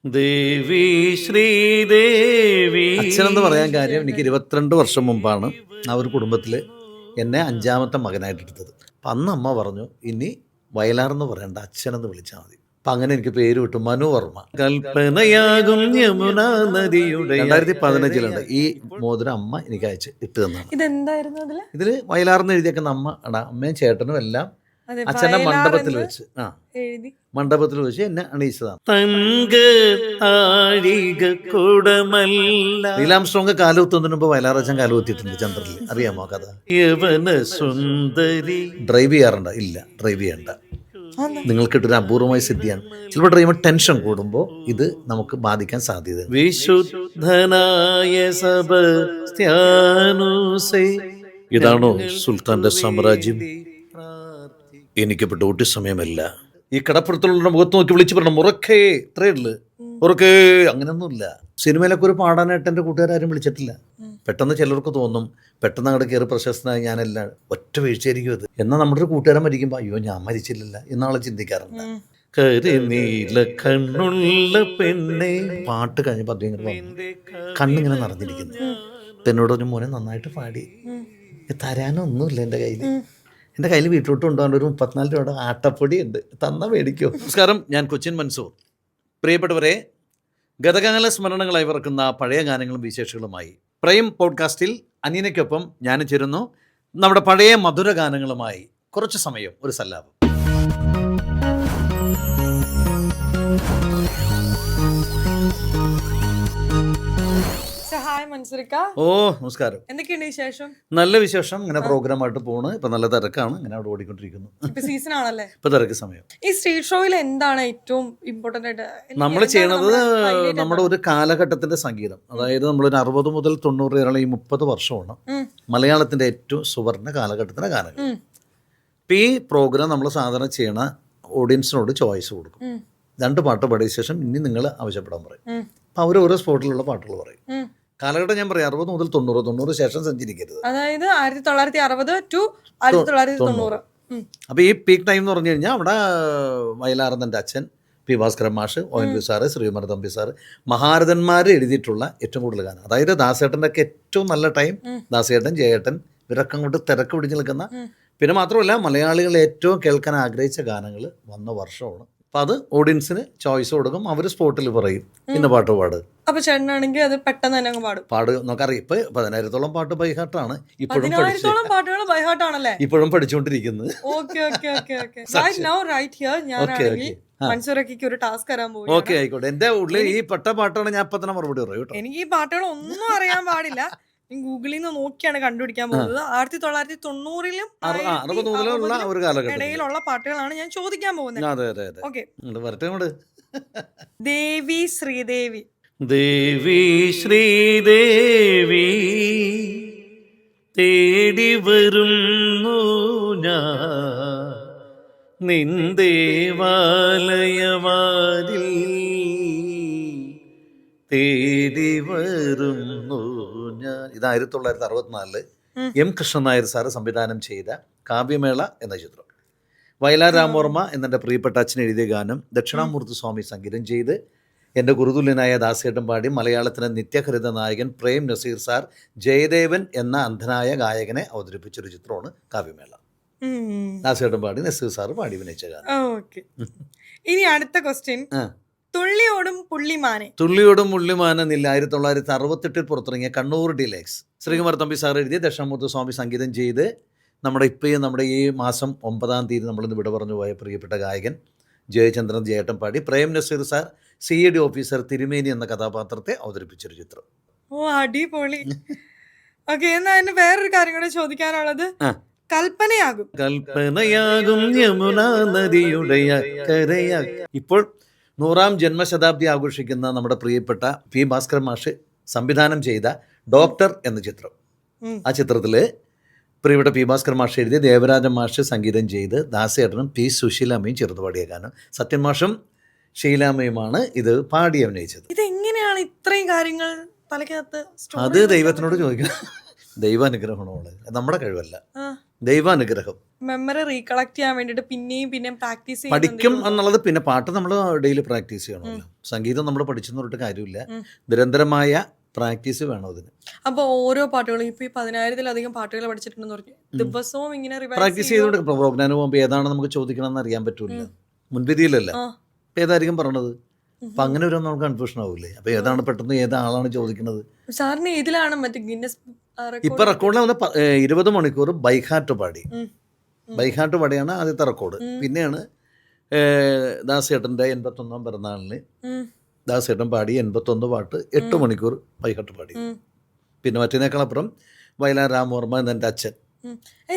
ദേവി ശ്രീദേവി. അച്ഛനെന്ന് പറയാൻ കാര്യം എനിക്ക് 22 വർഷം മുമ്പാണ് ആ ഒരു കുടുംബത്തിൽ എന്നെ 5ാമത്തെ മകനായിട്ട് എടുത്തത്. അപ്പം അന്ന് അമ്മ പറഞ്ഞു, ഇനി വയലാറെന്ന് പറയണ്ട, അച്ഛനെന്ന് വിളിച്ചാൽ മതി. അപ്പം അങ്ങനെ എനിക്ക് പേര് വിട്ടു, മനു വർമ്മ. കൽപ്പനയാകും യമുന നദിയുടെ 2015 ഈ മോതിരം അമ്മ എനിക്ക് അയച്ച് ഇട്ട് തന്നാണ്. ഇതെന്തായിരുന്നു ഇതിൽ വയലാറെന്ന് എഴുതിയേക്കുന്ന അമ്മയും ചേട്ടനും എല്ലാം അച്ഛൻ്റെ മണ്ഡപത്തിൽ വെച്ച് മണ്ഡപത്തിൽ വെച്ച് എന്നെ അണിയിച്ചതാണ്. നീലാംസ്ട്രോങ് കാലുകുത്തുന്നതിന് മുമ്പ് വയലാറച്ചൻ കാലുകുത്തിയിട്ടുണ്ട് ചന്ദ്രനിൽ. അറിയാമോ കഥ? യവന സുന്ദരി. ഡ്രൈവ് ചെയ്യാറുണ്ട്? ഇല്ല, ഡ്രൈവ് ചെയ്യണ്ട. നിങ്ങൾക്ക് കിട്ടുന്ന അപൂർവമായ സിദ്ധിയാണ്. ചിലപ്പോൾ ഡ്രൈവർ ടെൻഷൻ കൂടുമ്പോൾ ഇത് നമുക്ക് ബാധിക്കാൻ സാധ്യതയുണ്ട്. വിശുദ്ധനായ സെബസ്ത്യാനോസേ. ഇതാണോ സുൽത്താന്റെ സാമ്രാജ്യം? എനിക്കിപ്പോൾ ഡ്യൂട്ടി സമയമല്ല. ഈ കടപ്പുറത്തുള്ള മുഖത്ത് നോക്കി വിളിച്ചു പറയണം, ഉറക്കേ, ഇത്രയേ ഉള്ളു, ഉറക്കേ. അങ്ങനെയൊന്നുമില്ല. സിനിമയിലൊക്കെ ഒരു പാടാനായിട്ട് എൻ്റെ കൂട്ടുകാരും വിളിച്ചിട്ടില്ല. പെട്ടെന്ന് ചിലർക്ക് തോന്നും, പെട്ടെന്ന് അങ്ങോട്ട് കയറി പ്രശസ്തനായി ഞാനല്ല, ഒറ്റ വീഴ്ചയായിരിക്കും അത്. എന്നാൽ നമ്മുടെ ഒരു കൂട്ടുകാരൻ മരിക്കുമ്പോൾ അയ്യോ ഞാൻ മരിച്ചില്ലല്ല എന്നാളെ ചിന്തിക്കാറുണ്ട്. കരിനീല കണ്ണുള്ള പെണ്ണെ. പാട്ട് കഴിഞ്ഞപ്പോൾ അദ്ദേഹം കണ്ണിങ്ങനെ നിറഞ്ഞിരിക്കുന്നു. എന്നോട് ഒരു മോനെ നന്നായിട്ട് പാടി. തരാനൊന്നുമില്ല എൻ്റെ കയ്യിൽ. എൻ്റെ കയ്യിൽ വീട്ടിലോട്ട് കൊണ്ടുപോകാൻ ഒരു 34 രൂപയുടെ ആട്ടപ്പൊടി ഉണ്ട്, തന്നാൽ മേടിക്കോ? നമസ്കാരം, ഞാൻ കൊച്ചിൻ മൻസൂർ. പ്രിയപ്പെട്ടവരെ, ഗതകാല സ്മരണകളായി വിറക്കുന്ന പഴയ ഗാനങ്ങളും വിശേഷങ്ങളുമായി പ്രൈം പോഡ്കാസ്റ്റിൽ അനീനയ്ക്കൊപ്പം ഞാനും ചേരുന്നു. നമ്മുടെ പഴയ മധുര ഗാനങ്ങളുമായി കുറച്ച് സമയം ഒരു സല്ലാപം. ഓ, നമസ്കാരം. എന്തൊക്കെയുണ്ട് വിശേഷം? നല്ല വിശേഷം. ഇങ്ങനെ പ്രോഗ്രാമായിട്ട് പോണ്. ഇപ്പൊ നല്ല തിരക്കാണ്, ഇങ്ങനെ അവിടെ ഓടിക്കൊണ്ടിരിക്കുന്നു. സീസൺ ആണല്ലേ, ഇപ്പൊ തിരക്ക് സമയം. ഈ സ്ട്രീറ്റ് ഷോയിൽ എന്താണ് ഏറ്റവും ഇമ്പോർട്ടന്റ് ആയിട്ട് നമ്മൾ ചെയ്യണത്? നമ്മുടെ ഒരു കാലഘട്ടത്തിന്റെ സംഗീതം. അതായത് നമ്മളൊരു 60 മുതൽ 90 വരെയുള്ള ഈ 30 വർഷമാണ് മലയാളത്തിന്റെ ഏറ്റവും സുവർണ്ണ കാലഘട്ടത്തിന്റെ ഗാനങ്ങൾ. ഇപ്പം ഈ പ്രോഗ്രാം നമ്മൾ സാധാരണ ചെയ്യണ ഓഡിയൻസിനോട് ചോയ്സ് കൊടുക്കും. 2 പാട്ട് പാടിയ ശേഷം ഇനി നിങ്ങൾ ആവശ്യപ്പെടാൻ പറയും. അപ്പം അവർ ഓരോ സ്പോട്ടിലുള്ള പാട്ടുകൾ പറയും. കാലഘട്ടം ഞാൻ പറയാം 60 മുതൽ 90 ശേഷം സഞ്ചരിക്കരുത്. അതായത് 1960 to 1990. അപ്പോൾ ഈ പീക്ക് ടൈം എന്ന് പറഞ്ഞു കഴിഞ്ഞാൽ അവിടെ വയലാറന്റെ അച്ഛൻ പി ഭാസ്കരൻ മാഷ്, ONV sir, Sreekumara Thampi sir, മഹാരഥന്മാർ എഴുതിയിട്ടുള്ള ഏറ്റവും കൂടുതൽ ഗാനം. അതായത് ദാസേട്ടൻ്റെ ഒക്കെ ഏറ്റവും നല്ല ടൈം. ദാസേട്ടൻ, ജയേട്ടൻ ഇവരൊക്കെ അങ്ങോട്ട് തിരക്ക് പിടിച്ച് നിൽക്കുന്ന, പിന്നെ മാത്രമല്ല മലയാളികൾ ഏറ്റവും കേൾക്കാൻ ആഗ്രഹിച്ച ഗാനങ്ങൾ വന്ന വർഷമാണ്. അപ്പം അത് ഓഡിയൻസിന് ചോയ്സ് കൊടുക്കും. അവർ സ്പോട്ടിൽ പറയും ഇന്ന പാട്ട് പാട്. അപ്പൊ ചേട്ടനാണെങ്കിൽ അത് പെട്ടെന്ന് തന്നെ പാട്. നമുക്കറിയാം ഇപ്പൊ 10,000-ഓളം പാട്ട് ബൈഹാർട്ടാണ് ഇപ്പോഴും പഠിച്ചുകൊണ്ടിരിക്കുന്നത്. ഒരു ടാസ്ക് തരാൻ പോകും. ഓക്കെ, ആയിക്കോട്ടെ. എന്റെ ഉള്ളിൽ ഈ പെട്ട പാട്ടാണ്, ഞാൻ ഇപ്പൊ തന്നെ മറുപടി പറയും കേട്ടോ. എനിക്ക് ഈ പാട്ടുകൾ ഒന്നും അറിയാൻ പാടില്ല. ഗൂഗിളിൽ നിന്ന് നോക്കിയാണ് കണ്ടുപിടിക്കാൻ പോകുന്നത്. 1990-ലും 60 ഇടയിലുള്ള പാട്ടുകളാണ് ഞാൻ ചോദിക്കാൻ പോകുന്നത്. ഓക്കെ, ദേവി ശ്രീദേവി. ദേവി ശ്രീദേവി തേടി വരുന്നു ഞാൻ നിന്ദേവാലയവാതിൽ തേടി വരുന്നു ഞാൻ. ഇത് 1964 എം കൃഷ്ണൻ നായർ സാറ് സംവിധാനം ചെയ്ത കാവ്യമേള എന്ന ചിത്രം. വയലാർ രാമവർമ്മ എന്നെൻ്റെ പ്രിയപ്പെട്ട അച്ഛൻ എഴുതിയ ഗാനം ദക്ഷിണാമൂർത്തി സ്വാമി സംഗീതം ചെയ്ത് എൻ്റെ ഗുരുതുല്യനായ ദാസേട്ടൻ പാടി മലയാളത്തിലെ നിത്യഹരിത നായകൻ പ്രേം നസീർ സാർ ജയദേവൻ എന്ന അന്ധനായ ഗായകനെ അവതരിപ്പിച്ചൊരു ചിത്രമാണ് കാവ്യമേള. ദാസേട്ടൻ പാടി, നസീർ സാർ പാടി അഭിനയിച്ച ഗാനം. ഇനി അടുത്ത ക്വസ്റ്റ്യൻ. തുള്ളിയോടും പുള്ളിമാനെ. തുള്ളിയോടും പുള്ളിമാനെ 1968 പുറത്തിറങ്ങിയ കണ്ണൂർ ഡിലക്സ് ശ്രീകുമാർ തമ്പി സാർ എഴുതിയ ദക്ഷിണാമൂർത്തി സ്വാമി സംഗീതം ചെയ്ത് നമ്മുടെ ഈ മാസം 9-ാം തീയതി നമ്മളിന്ന് വിട പറഞ്ഞു പോയ പ്രിയപ്പെട്ട ഗായകൻ ജയചന്ദ്രൻ ജയേട്ടൻ പാടി Prem Nazir sir CID officer തിരുമേനി എന്ന കഥാപാത്രത്തെ അവതരിപ്പിച്ചൊരു ചിത്രം. ഓ, അടിപൊളി. ഓക്കെ, എന്നാ എന്നെ വേറൊരു കാര്യം കൂടെ ചോദിക്കാനുള്ളത്. കൽപ്പനയാകും യമുന നദിയുടെ കരയാ. ഇപ്പോൾ 100ാം ജന്മശതാബ്ദി ആഘോഷിക്കുന്ന നമ്മുടെ പ്രിയപ്പെട്ട പി ഭാസ്കരൻ മാഷ് സംവിധാനം ചെയ്ത ഡോക്ടർ എന്ന ചിത്രം. ആ ചിത്രത്തില് പ്രിയപ്പെട്ട പി ഭാസ്കരൻ മാഷ് എഴുതിയ, ദേവരാജൻ മാഷ് സംഗീതം ചെയ്ത് ദാസേട്ടനും P സുശീലാമ്മയും ചേർന്ന് പാടിയ ഗാനം. സത്യൻ മാഷും ഷീലാമ്മയുമാണ് ഇത് പാടി അഭിനയിച്ചത്. ഇതെങ്ങനെയാണ് ഇത്രയും കാര്യങ്ങൾ തലക്കകത്ത്? അത് ദൈവത്തിനോട് ചോദിക്കണം. ദൈവാനുഗ്രഹമാണ്, നമ്മുടെ കഴിവല്ല. ദൈവാനുഗ്രഹം. മെമ്മറി റീകളക്ട് ചെയ്യാൻ വേണ്ടിട്ട് പിന്നെയും പ്രാക്ടീസ് പഠിക്കും എന്നുള്ളത് പിന്നെ പാട്ട് നമ്മൾ ഡെയിലി പ്രാക്ടീസ് ചെയ്യണമല്ലോ. സംഗീതം നമ്മൾ പഠിച്ചെന്ന് പറഞ്ഞിട്ട് കാര്യമില്ല, നിരന്തരമായ പ്രാക്ടീസ് വേണം അതിന്. അപ്പൊ ഓരോ പാട്ടുകളും ഇപ്പൊ 10,000-ലധികം പാട്ടുകൾ പഠിച്ചിട്ടുണ്ടെന്ന് പറഞ്ഞു, ദിവസവും ഇങ്ങനെ പ്രാക്ടീസ് ചെയ്തുകൊണ്ട് പ്രോഗ്രാമിന് പോകുമ്പോൾ ഏതാണ് നമുക്ക് ചോദിക്കണമെന്ന് അറിയാൻ പറ്റൂല, മുൻവിധിയിലല്ല ഏതായിരിക്കും പറയണത്. അപ്പൊ അങ്ങനെ വരുമ്പോൾ നമുക്ക് കൺഫ്യൂഷൻ ആവൂലേ, അപ്പൊ ഏതാണ് പെട്ടെന്ന് ഏതാളാണ് ചോദിക്കുന്നത്. സാറിന് ഏതിലാണ് മറ്റേ ഗിന്നസ് ഇപ്പൊ റെക്കോർഡിൽ വന്ന് 20 മണിക്കൂർ ബൈഹാർട്ട് പാടി. ബൈഹാർട്ട് പാടിയാണ് ആദ്യത്തെ റെക്കോർഡ്. പിന്നെയാണ് ദാസേട്ടൻ്റെ 81ാം പിറന്നാളിന് ദാസേട്ടൻ പാടി 81 പാട്ട് 8 മണിക്കൂർ ബൈഹാർട്ട് പാടി. പിന്നെ മറ്റേനേക്കാളപ്പുറം വയലാർ രാമവർമ്മ എന്നെ അച്ഛൻ.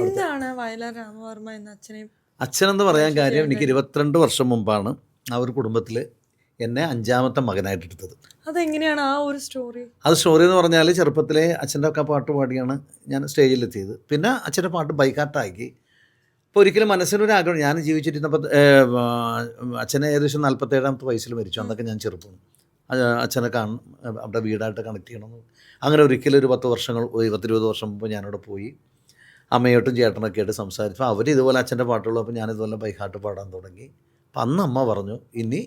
എന്താണ് വയലാർ രാമവർമ്മ എന്ന അച്ഛനെന്ന് പറയാൻ കാര്യം, എനിക്ക് 22 വർഷം മുമ്പാണ് ആ ഒരു കുടുംബത്തിൽ എന്നെ 5ാമത്തെ മകനായിട്ട് എടുത്തത്. അതെങ്ങനെയാണ് ആ ഒരു സ്റ്റോറി? അത് സ്റ്റോറി എന്ന് പറഞ്ഞാൽ ചെറുപ്പത്തിലെ അച്ഛൻ്റെ ഒക്കെ പാട്ട് പാടിയാണ് ഞാൻ സ്റ്റേജിലെത്തിയത്. പിന്നെ അച്ഛൻ്റെ പാട്ട് ബൈഹാർട്ടാക്കി. അപ്പോൾ ഒരിക്കലും മനസ്സിനൊരാഗ്രഹം, ഞാൻ ജീവിച്ചിരുന്നപ്പോൾ അച്ഛനെ ഏകദേശം 47ാമത്തെ വയസ്സിൽ മരിച്ചു. അന്നൊക്കെ ഞാൻ ചെറുപ്പമാണ്. അച്ഛനെ അവിടെ വീടായിട്ട് കണക്ട് ചെയ്യണമെന്ന്. അങ്ങനെ ഒരിക്കലും ഒരു 10-20 വർഷം മുമ്പ് ഞാനവിടെ പോയി അമ്മയോട്ടും ചേട്ടനൊക്കെ ആയിട്ട് സംസാരിച്ചു. അവർ ഇതുപോലെ അച്ഛൻ്റെ പാട്ടുള്ളൂ, അപ്പോൾ ഞാനിതുപോലെ ബൈഹാർട്ട് പാടാൻ തുടങ്ങി. അപ്പം അന്ന് അമ്മ പറഞ്ഞു, ഇനി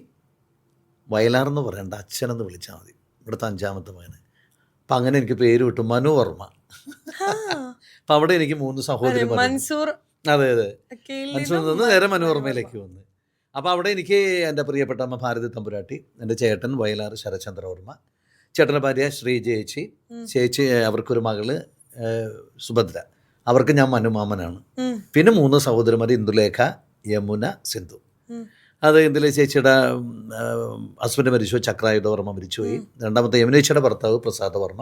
വയലാറെന്ന് പറയണ്ട, അച്ഛനെന്ന് വിളിച്ചാൽ മതി, ഇവിടുത്തെ 5ാമത്തെ മകന്. അപ്പം അങ്ങനെ എനിക്ക് പേര് വിട്ടു, മനുവർമ്മ. അപ്പം അവിടെ എനിക്ക് 3 സഹോദരന്മാർ. മൻസൂർ. അതെ മൻസൂർ നിന്ന് നേരെ മനുവർമ്മയിലേക്ക് വന്ന്. അപ്പോൾ അവിടെ എനിക്ക് എൻ്റെ പ്രിയപ്പെട്ട അമ്മ ഭാരതി തമ്പുരാട്ടി, എൻ്റെ ചേട്ടൻ വയലാർ ശരചന്ദ്രവർമ്മ, ചേട്ടൻ്റെ ഭാര്യ ശ്രീജയേച്ചി, ചേച്ചി അവർക്കൊരു മകള് സുഭദ്ര, അവർക്ക് ഞാൻ മനുമാമനാണ്. പിന്നെ 3 സഹോദരന്മാർ, ഇന്ദുലേഖ, യമുന, സിന്ധു. അത് ഇന്ദുലേഖ ചേച്ചിയുടെ ഹസ്ബൻഡ് മരിച്ചു, ചക്രായുധവർമ്മ മരിച്ചുപോയി. രണ്ടാമത്തെ യമുനേച്ചിയുടെ ഭർത്താവ് പ്രസാദവർമ്മ,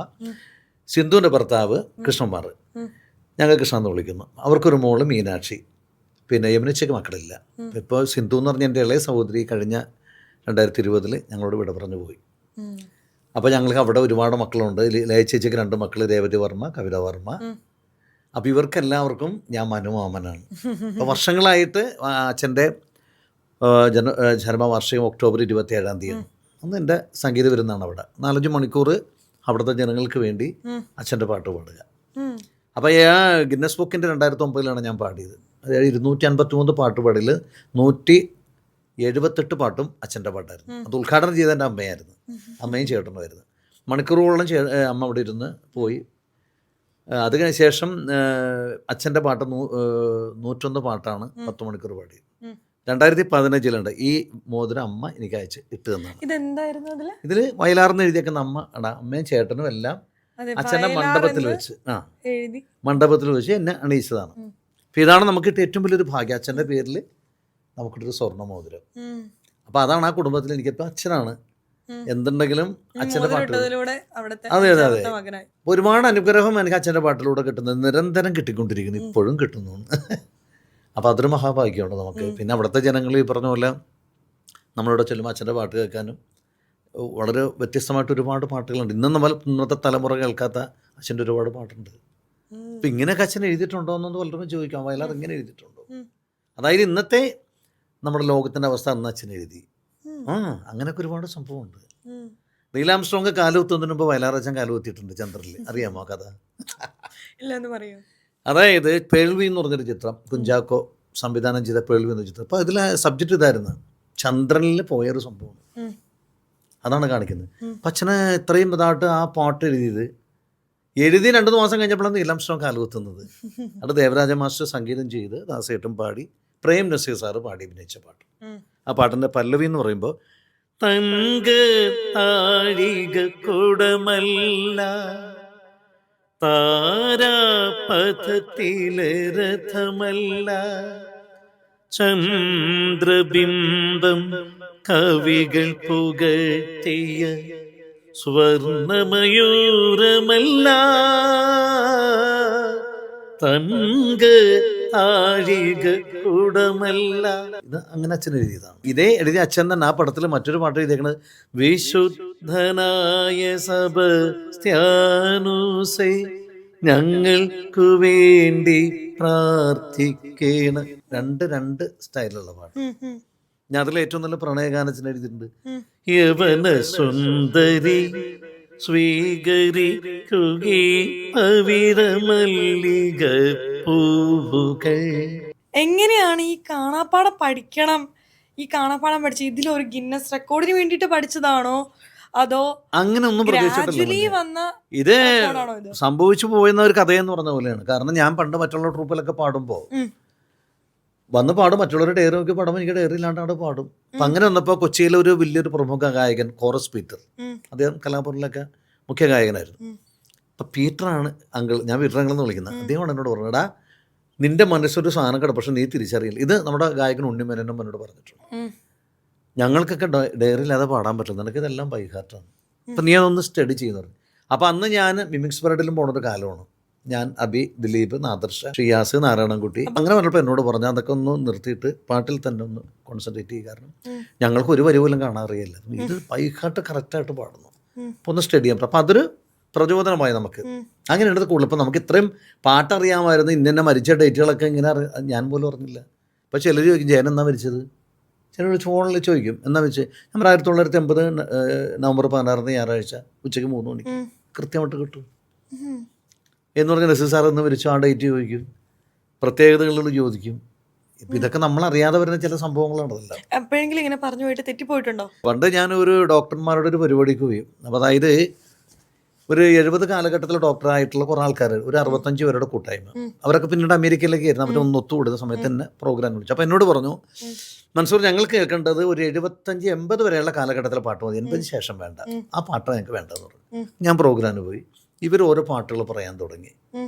സിന്ധുവിൻ്റെ ഭർത്താവ് കൃഷ്ണകുമാർ, ഞങ്ങൾ കൃഷ്ണ എന്ന് വിളിക്കുന്നു. അവർക്കൊരു മോള് മീനാക്ഷി. പിന്നെ യമുനേച്ചിക്ക് മക്കളില്ല. ഇപ്പോൾ സിന്ധു എന്ന് പറഞ്ഞ എൻ്റെ ഇളയ സഹോദരി കഴിഞ്ഞ 2020 ഞങ്ങളോട് വിട പറഞ്ഞു പോയി. അപ്പോൾ ഞങ്ങൾക്ക് അവിടെ ഒരുപാട് മക്കളുണ്ട്. ലയ ചേച്ചിക്ക് 2 മക്കൾ, രേവതി വർമ്മ, കവിത വർമ്മ. അപ്പോൾ ഇവർക്കെല്ലാവർക്കും ഞാൻ മനുമാമനാണ്. അപ്പോൾ വർഷങ്ങളായിട്ട് അച്ഛൻ്റെ ജന്മവാർഷികം ഒക്ടോബർ 27-ാം തീയതി. അന്ന് എൻ്റെ സംഗീത വിരുന്നാണ് അവിടെ. 4-5 മണിക്കൂർ അവിടുത്തെ ജനങ്ങൾക്ക് വേണ്ടി അച്ഛൻ്റെ പാട്ട് പാടുക. അപ്പോൾ ഗിന്നസ് ബുക്കിൻ്റെ 2009 ഞാൻ പാടിയത്. അതായത് 253 പാട്ട് പാടിയിൽ 178 പാട്ടും അച്ഛൻ്റെ പാട്ടായിരുന്നു. അത് ഉദ്ഘാടനം ചെയ്ത എൻ്റെ അമ്മയായിരുന്നു, അമ്മയും ചേട്ടനുമായിരുന്നു. മണിക്കൂറുകളോളം അമ്മ അവിടെ ഇരുന്ന് പോയി. അത് കഴിഞ്ഞ ശേഷം അച്ഛൻ്റെ പാട്ട് 101 പാട്ടാണ് 10 മണിക്കൂർ പാടിയത്. 2015 ഈ മോതിരം അമ്മ എനിക്ക് അയച്ച് ഇട്ട് തന്നാണ്. ഇതിൽ വയലാർന്ന് എഴുതിയേക്കുന്ന അമ്മയും ചേട്ടനും എല്ലാം അച്ഛൻ്റെ മണ്ഡപത്തിൽ വെച്ച് എന്നെ അണിയിച്ചതാണ്. അപ്പം ഇതാണ് നമുക്ക് കിട്ടിയ ഏറ്റവും വലിയൊരു ഭാഗ്യം, അച്ഛൻ്റെ പേരിൽ നമുക്കിട്ടൊരു സ്വർണ്ണ മോതിരം. അപ്പം അതാണ് ആ കുടുംബത്തിൽ എനിക്കിപ്പോൾ അച്ഛനാണ് എന്തുണ്ടെങ്കിലും അച്ഛൻ്റെ പാട്ടിലൂടെ. അതെ ഒരുപാട് അനുഗ്രഹം എനിക്ക് അച്ഛൻ്റെ പാട്ടിലൂടെ കിട്ടുന്നത്, നിരന്തരം കിട്ടിക്കൊണ്ടിരിക്കുന്നു, ഇപ്പോഴും കിട്ടുന്നു. അപ്പോൾ അതൊരു മഹാഭാഗ്യമുണ്ട് നമുക്ക്. പിന്നെ അവിടുത്തെ ജനങ്ങൾ ഈ പറഞ്ഞ പോലെ നമ്മളിവിടെ ചെല്ലുമ്പോൾ അച്ഛൻ്റെ പാട്ട് കേൾക്കാനും വളരെ വ്യത്യസ്തമായിട്ട് ഒരുപാട് പാട്ടുകളുണ്ട്. ഇന്നത്തെ തലമുറ കേൾക്കാത്ത അച്ഛൻ്റെ ഒരുപാട് പാട്ടുണ്ട്. അപ്പം ഇങ്ങനെയൊക്കെ അച്ഛൻ എഴുതിയിട്ടുണ്ടോ എന്നൊന്ന് പലരും ചോദിക്കാം, വയലാർ ഇങ്ങനെ എഴുതിയിട്ടുണ്ടോ. അതായത് ഇന്നത്തെ നമ്മുടെ ലോകത്തിൻ്റെ അവസ്ഥ അന്ന് അച്ഛൻ എഴുതി. അങ്ങനെയൊക്കെ ഒരുപാട് സംഭവമുണ്ട്. നീലാംസ്ട്രോങ് കാലുകുത്തുന്നതിന് മുമ്പ് വയലാർ അച്ഛൻ കാലുകുത്തിയിട്ടുണ്ട് ചന്ദ്രനിൽ, അറിയാമോ കഥ? അതായത് പേൾവി എന്ന് പറഞ്ഞൊരു ചിത്രം, കുഞ്ചാക്കോ സംവിധാനം ചെയ്ത പേൾവി എന്ന ചിത്രം. അപ്പോൾ അതിലെ സബ്ജക്റ്റ് ഇതായിരുന്നു, ചന്ദ്രനിൽ പോയൊരു സംഭവം. അതാണ് കാണിക്കുന്നത്. അപ്പം അച്ഛന് ഇത്രയും ഇതായിട്ട് ആ പാട്ട് എഴുതി 2 മാസം കഴിഞ്ഞപ്പോഴാണ് നീലാംസ്ട്രോങ് കാലുകുത്തുന്നത്. അത് ദേവരാജ മാസ്റ്റർ സംഗീതം ചെയ്ത് ദാസേട്ടൻ പാടി, പ്രേം നസീർ സാറ് പാടി അഭിനയിച്ച പാട്ട്. ആ പാട്ടിൻ്റെ പല്ലവി എന്ന് പറയുമ്പോൾ, തങ്ക താഴിക കുടമല്ല താരാപഥത്തിലെ രഥമല്ല, ചന്ദ്രബിംബം കവികൾ പുകഴ്ത്തിയ സ്വർണമയൂരമല്ല, തങ്ക താഴിക കുടമല്ല. ഇത് അങ്ങനെ അച്ഛൻ എഴുതിയതാണ്. ഇതേ എഴുതിയ അച്ഛൻ തന്നെ ആ പടത്തിൽ മറ്റൊരു പാട്ട് എഴുതിയേക്കുന്നത്, വിശുദ്ധനായ സെബസ്ത്യാനോസേ ഞങ്ങൾക്കു വേണ്ടി പ്രാർത്ഥിക്കണം. 2 സ്റ്റൈലുള്ള പാട്ട്. ഞാൻ അതിൽ ഏറ്റവും നല്ല പ്രണയഗാനത്തിന് എഴുതിയിട്ടുണ്ട്. യവന സുന്ദരി സ്വീകരിക്കുകേ പവിഴമല്ലിക പൂവുകൾ. എങ്ങനെയാണ് ഈ കാണാപ്പാടം പഠിക്കണം, ഈ കാണാപ്പാടം പഠിച്ച ഇതിലൊരു ഗിന്നസ് റെക്കോർഡിന് വേണ്ടിയിട്ട് പഠിച്ചതാണോ അതോ അങ്ങനെ ഒന്നും പ്രതീക്ഷിച്ചിട്ടില്ല ഗ്രാജുവലി മുന്നേ. വന്ന ഇത് റെക്കോർഡാണോ ഇത്? സംഭവിച്ചു പോയെന്ന ഒരു കഥയെന്ന് പറഞ്ഞ പോലെയാണ്. കാരണം ഞാൻ പണ്ട് മറ്റുള്ള ട്രൂപ്പിലൊക്കെ പാടുമ്പോൾ ഉം. വന്ന് പാടും, മറ്റുള്ളവർ ഡയറി നോക്കി പാടുമ്പോൾ എനിക്ക് ഡയറി ഇല്ലാണ്ട് അവിടെ പാടും. അപ്പം അങ്ങനെ വന്നപ്പോൾ കൊച്ചിയിലെ ഒരു വലിയൊരു പ്രമുഖ ഗായകൻ കോറസ് പീറ്റർ, ഉം. അദ്ദേഹം കലാപൂരിലൊക്കെ മുഖ്യ ഗായകനായിരുന്നു. ഉം. അപ്പം പീറ്ററാണ് അങ്കിൾ, ഞാൻ പീറ്റർ അങ്കിൾ എന്ന് വിളിക്കുന്നത്. അദ്ദേഹമാണ് എന്നോട് പറഞ്ഞത്, എടാ നിന്റെ മനസ്സൊരു സാധനം കിട, പക്ഷെ നീ തിരിച്ചറിയില്ല. ഇത് നമ്മുടെ ഗായകൻ ഉണ്ണിമേനോനും എന്നോട് പറഞ്ഞിട്ടുണ്ട്. ഉം. ഞങ്ങൾക്കൊക്കെ ഡയറി ഇല്ലാതെ പാടാൻ പറ്റില്ല, നിനക്ക് ഇതെല്ലാം ബൈഹാർട്ടാണ്. അപ്പം നീ അതൊന്ന് സ്റ്റഡി ചെയ്യുന്നു പറഞ്ഞു. അപ്പം അന്ന് ഞാൻ മിമിക്സ് പരേഡിലും പോണൊരു കാലമാണ്. ഞാൻ അബി, ദിലീപ്, നാദർഷ, ഷിയാസ്, നാരായണൻകുട്ടി അങ്ങനെ പറഞ്ഞപ്പോൾ എന്നോട് പറഞ്ഞു അതൊക്കെ ഒന്ന് നിർത്തിയിട്ട് പാട്ടിൽ തന്നെ ഒന്ന് കോൺസെൻട്രേറ്റ് ചെയ്യുക. കാരണം ഞങ്ങൾക്ക് ഒരു വരി പോലും കാണാൻ അറിയില്ല, ഇത് ബൈഹാർട്ട് കറക്റ്റായിട്ട് പാടുന്നു, അപ്പോൾ ഒന്ന് സ്റ്റഡി ചെയ്യാം. അപ്പം അതൊരു പ്രചോദനമായി നമുക്ക്. അങ്ങനെ എടുത്ത് കൂടുതൽ ഇപ്പം നമുക്ക് ഇത്രയും പാട്ടറിയാമായിരുന്നു, ഇന്ന മരിച്ച ഡേറ്റുകളൊക്കെ ഇങ്ങനെ ഞാൻ പോലും അറിഞ്ഞില്ല. അപ്പോൾ ചിലർ ചോദിക്കും ജയൻ എന്നാ മരിച്ചത്, ചിലർ ഫോണിൽ ചോദിക്കും എന്നാ വെച്ച്. ഞാൻ 1980 നവംബർ 16 ഞായറാഴ്ച ഉച്ചയ്ക്ക് 3 മണിക്ക് കൃത്യമായിട്ട് കിട്ടും എന്ന് പറഞ്ഞാൽ നസീർ സാർ എന്ന് വിളിച്ചു ആ ഡേറ്റ് ചോദിക്കും, പ്രത്യേകതകളിൽ ചോദിക്കും. ഇപ്പം ഇതൊക്കെ നമ്മൾ അറിയാതെ വരുന്ന ചില സംഭവങ്ങളാണതല്ല. എപ്പോഴെങ്കിലും ഇങ്ങനെ പറഞ്ഞു പോയിട്ട് തെറ്റിപ്പോയിട്ടുണ്ടോ? പണ്ട് ഞാനൊരു ഡോക്ടർമാരുടെ ഒരു പരിപാടിക്ക് പോയി. അപ്പോൾ അതായത് ഒരു 70 കാലഘട്ടത്തിൽ ഡോക്ടറായിട്ടുള്ള കുറേ ആൾക്കാർ, ഒരു 65 പേരുടെ കൂട്ടായ്മ. അവരൊക്കെ പിന്നീട് അമേരിക്കയിലേക്ക് ആയിരുന്നു. അവർ ഒന്ന് ഒത്തുകൂടുന്ന സമയത്ത് തന്നെ പ്രോഗ്രാം വിളിച്ചു. അപ്പോൾ എന്നോട് പറഞ്ഞു, മൻസൂർ ഞങ്ങൾ കേൾക്കേണ്ടത് ഒരു 75-80 വരെയുള്ള കാലഘട്ടത്തിലെ പാട്ട് മതി, 80 ശേഷം വേണ്ട, ആ പാട്ടാണ് ഞങ്ങൾക്ക് വേണ്ടതെന്ന് പറഞ്ഞു. ഞാൻ പ്രോഗ്രാമിന് പോയി. ഇവർ ഓരോ പാട്ടുകൾ പറയാൻ തുടങ്ങി,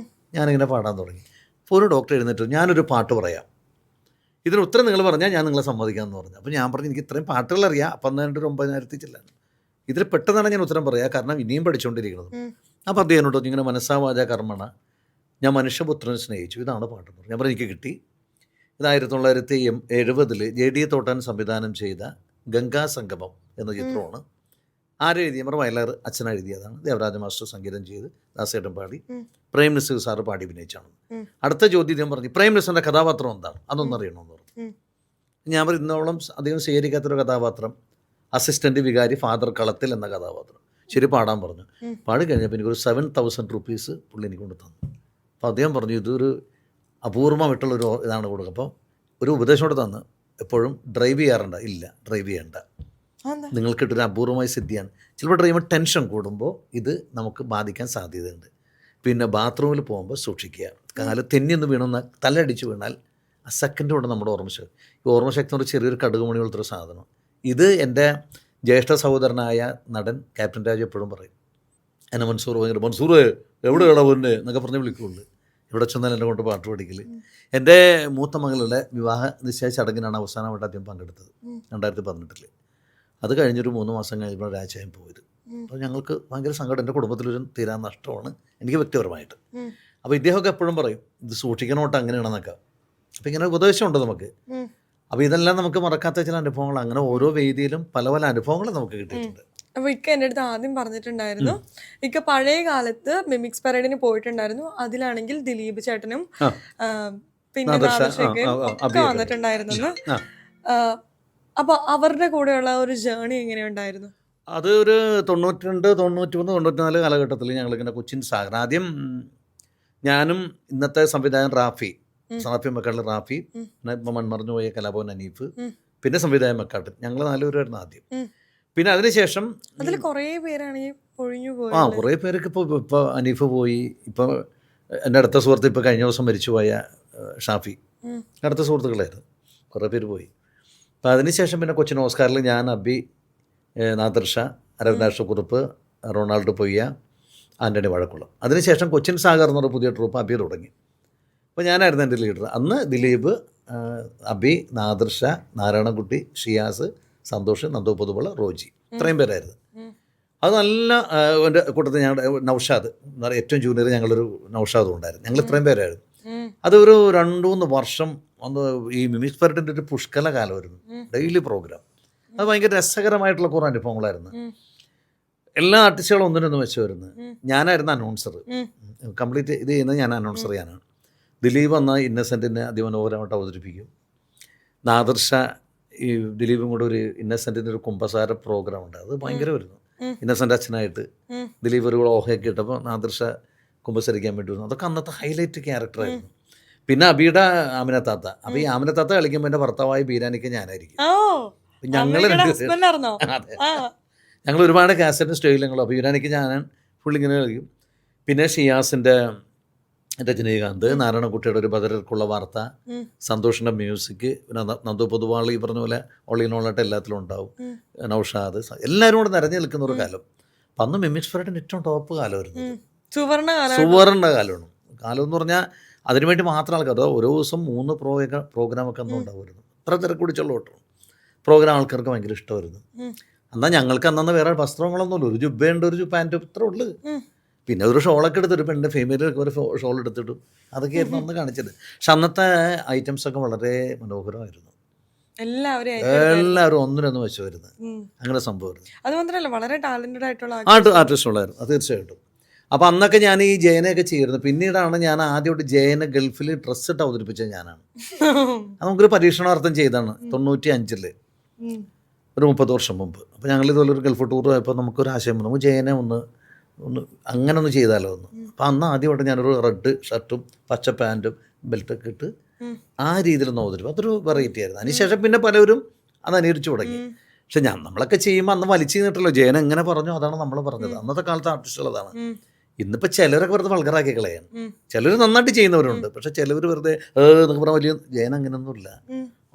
ഞാനിങ്ങനെ പാടാൻ തുടങ്ങി. അപ്പോൾ ഒരു ഡോക്ടർ എഴുന്നേറ്റ് ഞാനൊരു പാട്ട് പറയാം, ഇതിന് ഉത്തരം നിങ്ങൾ പറഞ്ഞാൽ ഞാൻ നിങ്ങളെ സമ്മതിക്കാമെന്ന് പറഞ്ഞു. അപ്പോൾ ഞാൻ പറഞ്ഞു എനിക്ക് ഇത്രയും പാട്ടുകൾ അറിയാം, അപ്പം തന്നെ ഒരു 9,000 ചെല്ലാണ്, ഇതിൽ പെട്ടെന്നാണ് ഞാൻ ഉത്തരം പറയുക, കാരണം ഇനിയും പഠിച്ചുകൊണ്ടിരിക്കുന്നത്. അപ്പോൾ അദ്ദേഹം എന്നോട് ഇങ്ങനെ മനസ്സാ വാചാ കർമ്മണ ഞാൻ മനുഷ്യപുത്രനെ സ്നേഹിച്ചു, ഇതാണ് പാട്ട് പറഞ്ഞു. ഞാൻ പറഞ്ഞു എനിക്ക് കിട്ടി. ഇത് 1970 JD തോട്ടാൻ സംവിധാനം ചെയ്ത ഗംഗാ സംഗമം എന്ന ചിത്രമാണ്. ആരെഴുതിയ നമ്മുടെ വയലാർ അച്ഛൻ എഴുതിയതാണ്. ദേവരാജ മാസ്റ്റർ സംഗീതം ചെയ്ത് ദാസേട്ടൻ പാടി, പ്രേം നസീർ സാറ് പാടി അഭിനയിച്ചാണ്. അടുത്ത ചോദ്യം പറഞ്ഞു പ്രേം നസീറിൻ്റെ കഥാപാത്രം എന്താണ്, അതൊന്നും അറിയണമെന്ന് പറഞ്ഞു. ഞാൻ പറഞ്ഞു ഇന്നോളം അധികം സ്വീകരിക്കാത്തൊരു കഥാപാത്രം അസിസ്റ്റൻറ്റ് വികാരി ഫാദർ കളത്തിൽ എന്ന കഥാപാത്രം. ശരി പാടാൻ പറഞ്ഞു. പാടി കഴിഞ്ഞപ്പോൾ എനിക്കൊരു 7,000 റുപ്പീസ് പുള്ളി എനിക്ക് കൊണ്ട് തന്നു. അപ്പോൾ അദ്ദേഹം പറഞ്ഞു ഇതൊരു അപൂർവമായിട്ടുള്ളൊരു ഇതാണ് കൊടുക്കുക. അപ്പോൾ ഒരു ഉപദേശം കൂടെ തന്നു, എപ്പോഴും ഡ്രൈവ് ചെയ്യാറുണ്ട്, ഇല്ല ഡ്രൈവ് ചെയ്യണ്ട, നിങ്ങൾക്ക് കിട്ടുന്ന അപൂർവമായ സിദ്ധിയാണ്. ചിലപ്പോൾ ഡ്രൈവർ ടെൻഷൻ കൂടുമ്പോൾ ഇത് നമുക്ക് ബാധിക്കാൻ സാധ്യതയുണ്ട്. പിന്നെ ബാത്റൂമിൽ പോകുമ്പോൾ സൂക്ഷിക്കുക, കാല് തെന്നിയൊന്ന് വീണമെന്ന് തലയടിച്ച് വീണാൽ ആ സെക്കൻഡ് കൊണ്ട് നമ്മുടെ ഓർമ്മശക്തി, ഈ ഓർമ്മശക്തി എന്ന് പറഞ്ഞാൽ ചെറിയൊരു കടുകുമണി പോലത്തെ ഒരു സാധനം. ഇത് എൻ്റെ ജ്യേഷ്ഠ സഹോദരനായ നടൻ ക്യാപ്റ്റൻ രാജു എപ്പോഴും പറയും, എന്നെ മൻസൂർ ഭയങ്കര മൻസൂർ എവിടെയാണോ പൊന്നെ എന്നൊക്കെ പറഞ്ഞ് വിളിക്കുള്ളൂ. ഇവിടെ ചെന്നാൽ എന്നെ കൊണ്ട് പാട്ട് പഠിക്കൽ. എൻ്റെ മൂത്ത മകളുടെ വിവാഹ നിശ്ചയ ചടങ്ങിനാണ് അവസാനമായിട്ട് അദ്ദേഹം പങ്കെടുത്തത് 2018. അത് കഴിഞ്ഞൊരു 3 മാസം കഴിയുമ്പോൾ രാജായം പോയത്. അപ്പോൾ ഞങ്ങൾക്ക് ഭയങ്കര സങ്കടം, എൻ്റെ കുടുംബത്തിലൊരു തീരാൻ നഷ്ടമാണ് എനിക്ക് വ്യക്തിപരമായിട്ട്. അപ്പോൾ ഇദ്ദേഹമൊക്കെ എപ്പോഴും പറയും ഇത് സൂക്ഷിക്കണോട്ട് അങ്ങനെയാണെന്നൊക്കെ. അപ്പോൾ ഇങ്ങനെ ഉപദേശമുണ്ട് നമുക്ക്. അപ്പോൾ ഇതെല്ലാം നമുക്ക് മറക്കാത്ത ചില അനുഭവങ്ങൾ, അങ്ങനെ ഓരോ വേദിയിലും പല പല അനുഭവങ്ങൾ നമുക്ക് കിട്ടിയിട്ടുണ്ട്. അപ്പോൾ ഇക്ക എൻ്റെ അടുത്ത് ആദ്യം പറഞ്ഞിട്ടുണ്ടായിരുന്നു, ഇക്ക പഴയ കാലത്ത് മിമിക്സ് പരേഡിന് പോയിട്ടുണ്ടായിരുന്നു. അതിലാണെങ്കിൽ ദിലീപ് ചേട്ടനും പിന്നെ നാദർഷയ്ക്കും ഒക്കെ വന്നിട്ടുണ്ടായിരുന്നു. അപ്പോൾ അവരുടെ കൂടെയുള്ള ഒരു ജേണി എങ്ങനെയുണ്ടായിരുന്നു? അത് ഒരു 92, 93, 94 കാലഘട്ടത്തിൽ ഞങ്ങളിങ്ങനെ കൊച്ചിൻ സാഗർ, ആദ്യം ഞാനും ഇന്നത്തെ സംവിധായകൻ റാഫി മക്കാട്ടിൽ, റാഫി, പിന്നെ മൺമറഞ്ഞു പോയ കലാഭവൻ അനീഫ്, പിന്നെ സംവിധായകൻ മക്കാട്ടിൽ, ഞങ്ങൾ 4 പേരായിരുന്നു ആദ്യം. പിന്നെ അതിനുശേഷം അതിൽ കുറേ പേരാണ് ഒഴിഞ്ഞു പോയി. കുറേ പേരൊക്കെ ഇപ്പോൾ അനീഫ് പോയി. ഇപ്പോൾ എൻ്റെ അടുത്ത സുഹൃത്ത് ഇപ്പോൾ കഴിഞ്ഞ ദിവസം മരിച്ചുപോയ ഷാഫി, അടുത്ത സുഹൃത്തുക്കളായിരുന്നു, കുറേ പേര് പോയി. അപ്പോൾ അതിനുശേഷം പിന്നെ കൊച്ചിൻ ഓസ്കാറിൽ ഞാൻ, അബി, നാദർഷ, അരവിന്ദാക്ഷക്കുറുപ്പ്, റൊണാൾഡോ പൊയ്യ, ആൻ്റണി വഴക്കുളം. അതിനുശേഷം കൊച്ചിൻ സാഗർ എന്നൊരു പുതിയ ട്രൂപ്പ് അബി തുടങ്ങി. അപ്പോൾ ഞാനായിരുന്നു എൻ്റെ ലീഡർ. അന്ന് ദിലീപ്, അബി, നാദർഷ, നാരായണൻകുട്ടി, ഷിയാസ്, സന്തോഷ്, നന്ദു പൊതുവള, റോജി, ഇത്രയും പേരായിരുന്നു. അത് നല്ല എൻ്റെ കൂട്ടത്തിൽ ഞങ്ങളുടെ നൗഷാദ് എന്ന് പറയുക ഏറ്റവും ജൂനിയർ, ഞങ്ങളൊരു നൗഷാദും ഉണ്ടായിരുന്നു. ഞങ്ങൾ ഇത്രയും പേരായിരുന്നു. അതൊരു 2-3 വർഷം ഒന്ന് ഈ മിമിക്സ് പരേഡിൻ്റെ ഒരു പുഷ്കല കാലമായിരുന്നു, ഡെയിലി പ്രോഗ്രാം. അത് ഭയങ്കര രസകരമായിട്ടുള്ള കുറേ അനുഭവങ്ങളായിരുന്നു. എല്ലാ ആർട്ടിസ്റ്റുകളും ഒന്നിനൊന്നും വെച്ച് വരുന്നത്. ഞാനായിരുന്നു അനൗൺസർ, കംപ്ലീറ്റ് ഇത് ചെയ്യുന്നത് ഞാൻ അനൗൺസർ ചെയ്യാനാണ്. ദിലീപ് വന്ന ഇന്നസെൻറ്റിനെ അതിമനോഹരമായിട്ട് അവതരിപ്പിക്കും. നാദർഷ ഈ ദിലീപും കൂടെ ഒരു ഇന്നസെൻറ്റിൻ്റെ ഒരു കുമ്പസാര പ്രോഗ്രാം ഉണ്ട്, അത് ഭയങ്കര വരുന്നു. ഇന്നസെൻ്റ് അച്ഛനായിട്ട് ദിലീപ് ഒരു ഓഹയൊക്കെ ഇട്ടപ്പോൾ നാദർഷ കുമ്പസരിക്കാൻ വേണ്ടി വരുന്നു. അതൊക്കെ അന്നത്തെ ഹൈലൈറ്റ് ക്യാരക്ടറായിരുന്നു. പിന്നെ അബിയുടെ ആമിനത്താത്ത. അപ്പോൾ ഈ ആമിനത്താത്ത കളിക്കുമ്പോൾ എൻ്റെ ഭർത്താവായ ബീരാനിക്ക് ഞാനായിരിക്കും. ഓ ഞങ്ങൾ ഹസ്ബൻഡ് ആയിരുന്നോ? അതെ, ഞങ്ങൾ ഒരുപാട് കാസറ്റും സ്റ്റൈലുകളും. അപ്പോൾ ബീരാനിക്ക് ഞാൻ ഫുള്ളിങ്ങനെ കളിക്കും. പിന്നെ ഷിയാസിൻ്റെ രജനീകാന്ത്, നാരായണക്കുട്ടിയുടെ ഒരു ബദർക്കുള്ള വാർത്ത, സന്തോഷിൻ്റെ മ്യൂസിക്, പിന്നെ നന്ദു പൊതുവാൾ ഈ പറഞ്ഞ പോലെ ഓളിനോളായിട്ട് എല്ലാത്തിലും ഉണ്ടാവും, നൗഷാദ്, എല്ലാവരും കൂടെ നിറഞ്ഞു നിൽക്കുന്ന ഒരു കാലം. അപ്പം അന്ന് മിമിക്സ് പരേഡിൻ്റെ ഏറ്റവും ടോപ്പ് കാലമായിരുന്നു. സുവർണ്ണ കാലമാണ്. കാലം എന്ന് പറഞ്ഞാൽ അതിനുവേണ്ടി മാത്രം ആൾക്കാർ ഓരോ ദിവസം 3 പ്രോഗ്രാമൊക്കെ അന്നും ഉണ്ടാവുമായിരുന്നു. അത്ര തിരക്ക് പിടിച്ചുള്ള ഓട്ടം പ്രോഗ്രാം ആൾക്കാർക്ക് ഭയങ്കര ഇഷ്ടമായിരുന്നു. എന്നാൽ ഞങ്ങൾക്ക് അന്നന്ന് വേറെ വസ്ത്രങ്ങളൊന്നുമില്ല, ഒരു ജുബയുണ്ട്, ഒരു പാൻറ്റും ഇത്ര ഉള്ളു. പിന്നെ ഒരു ഷോളൊക്കെ എടുത്തിട്ട് പെണ്ണ് ഫീമെയിലൊക്കെ ഒരു ഷോൾ എടുത്തിട്ടു, അതൊക്കെയായിരുന്നു അന്ന് കാണിച്ചത്. പക്ഷെ അന്നത്തെ ഐറ്റംസൊക്കെ വളരെ മനോഹരമായിരുന്നു. എല്ലാവരും ഒന്നിനൊന്നും വെച്ചുമായിരുന്നു. അങ്ങനെ സംഭവമായിരുന്നു. അത് മാത്രമല്ല വളരെ ടാലന്റഡ് ആയിട്ടുള്ള ആർട്ടിസ്റ്റുകളായിരുന്നു. അത് തീർച്ചയായിട്ടും. അപ്പോൾ അന്നൊക്കെ ഞാൻ ഈ ജയനയൊക്കെ ചെയ്യുമായിരുന്നു. പിന്നീടാണ് ഞാൻ ആദ്യമായിട്ട് ജയനെ ഗൾഫിൽ ഡ്രസ്സ് ഇട്ട് അവതരിപ്പിച്ചത് ഞാനാണ്. അത് നമുക്കൊരു പരീക്ഷണാർത്ഥം ചെയ്താണ് 95 ഒരു 30 വർഷം മുമ്പ്. അപ്പോൾ ഞങ്ങൾ ഇതുപോലെ ഒരു ഗൾഫ് ടൂർ പോയപ്പോൾ നമുക്കൊരു ആശയം വന്നു, നമുക്ക് ജയനെ ഒന്ന് അങ്ങനെ ഒന്ന് ചെയ്താലോ എന്ന്. അപ്പോൾ അന്ന് ആദ്യമായിട്ട് ഞാനൊരു റെഡ് ഷർട്ടും പച്ച പാൻറ്റും ബെൽറ്റൊക്കെ ഇട്ട് ആ രീതിയിലൊന്ന് അവതരിപ്പിക്കും. അതൊരു വെറൈറ്റി ആയിരുന്നു. അതിനുശേഷം പിന്നെ പലരും അത് അനുകരിച്ചു തുടങ്ങി. പക്ഷെ നമ്മളൊക്കെ ചെയ്യുമ്പോൾ അന്ന് വലിച്ചു നിന്നിട്ടല്ലോ, ജയൻ എങ്ങനെ പറഞ്ഞു അതാണ് നമ്മൾ പറഞ്ഞത്. അന്നത്തെ കാലത്തെ ആർട്ടിസ്റ്റുകൾ അതാണ്. ഇന്നിപ്പോൾ ചിലരൊക്കെ വെറുതെ വൾഗറാക്കി കളയാണ്. ചിലർ നന്നായിട്ട് ചെയ്യുന്നവരുണ്ട്, പക്ഷെ ചിലവർ വെറുതെ എന്നൊക്കെ പറഞ്ഞാൽ വലിയ ജയൻ അങ്ങനെയൊന്നുമില്ല.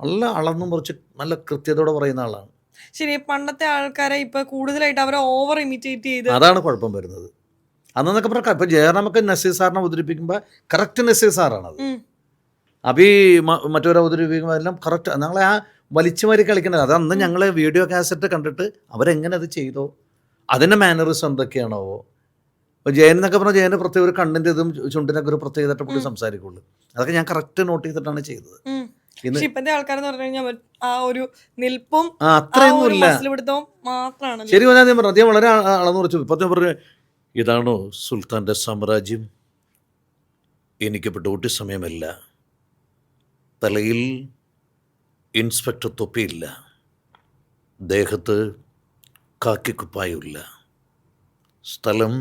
നല്ല അളന്നും കുറച്ച് നല്ല കൃത്യതയോടെ പറയുന്ന ആളാണ്. ശരി, പണ്ടത്തെ ആൾക്കാരെ ഇപ്പൊ കൂടുതലായിട്ട് അവരെ ഓവർ ഇമിറ്റേറ്റ് ചെയ്ത് അതാണ് കുഴപ്പം വരുന്നത്. അന്നൊക്കെ പറഞ്ഞാൽ ഇപ്പം ജയറാമൊക്കെ നസീർ സാറിനെ അവതരിപ്പിക്കുമ്പോൾ കറക്റ്റ് നസീർ സാറാണത്. അപ്പം ഈ മറ്റൊരു അവതരിപ്പിക്കുമ്പോൾ എല്ലാം കറക്റ്റ്. ഞങ്ങളെ ആ വലിച്ചുമാരി കളിക്കുന്നത് അത് അന്ന് ഞങ്ങൾ വീഡിയോ കാസറ്റ് കണ്ടിട്ട് അവരെങ്ങനെ അത് ചെയ്തോ അതിൻ്റെ മാനറിസം എന്തൊക്കെയാണോ. അപ്പോൾ ജയൻ എന്നൊക്കെ പറഞ്ഞാൽ ജയന് പ്രത്യേക ഒരു കണ്ണിൻ്റെ ഇതും ചുണ്ടിനൊക്കെ ഒരു പ്രത്യേകമായിട്ട് പുള്ളി സംസാരിക്കുള്ളൂ. അതൊക്കെ ഞാൻ കറക്റ്റ് നോട്ട് ചെയ്തിട്ടാണ് ചെയ്തത്. ഇപ്പത്തെ ആൾക്കാരെന്ന് പറഞ്ഞു കഴിഞ്ഞാൽ ആ ഒരു നിൽപ്പും അത്രയൊന്നുമില്ല മാത്രമാണ്. ശരി പറഞ്ഞാൽ ഞാൻ പറഞ്ഞു അദ്ദേഹം വളരെ അളന്നു കുറച്ചു. ഇപ്പത്തെ പറഞ്ഞു ഇതാണോ സുൽത്താൻ്റെ സാമ്രാജ്യം, എനിക്കിപ്പോൾ ഡ്യൂട്ടി സമയമല്ല, തലയിൽ ഇൻസ്പെക്ടർ തൊപ്പിയില്ല, ദേഹത്ത് കാക്കിക്കുപ്പായുമില്ല, സ്ഥലം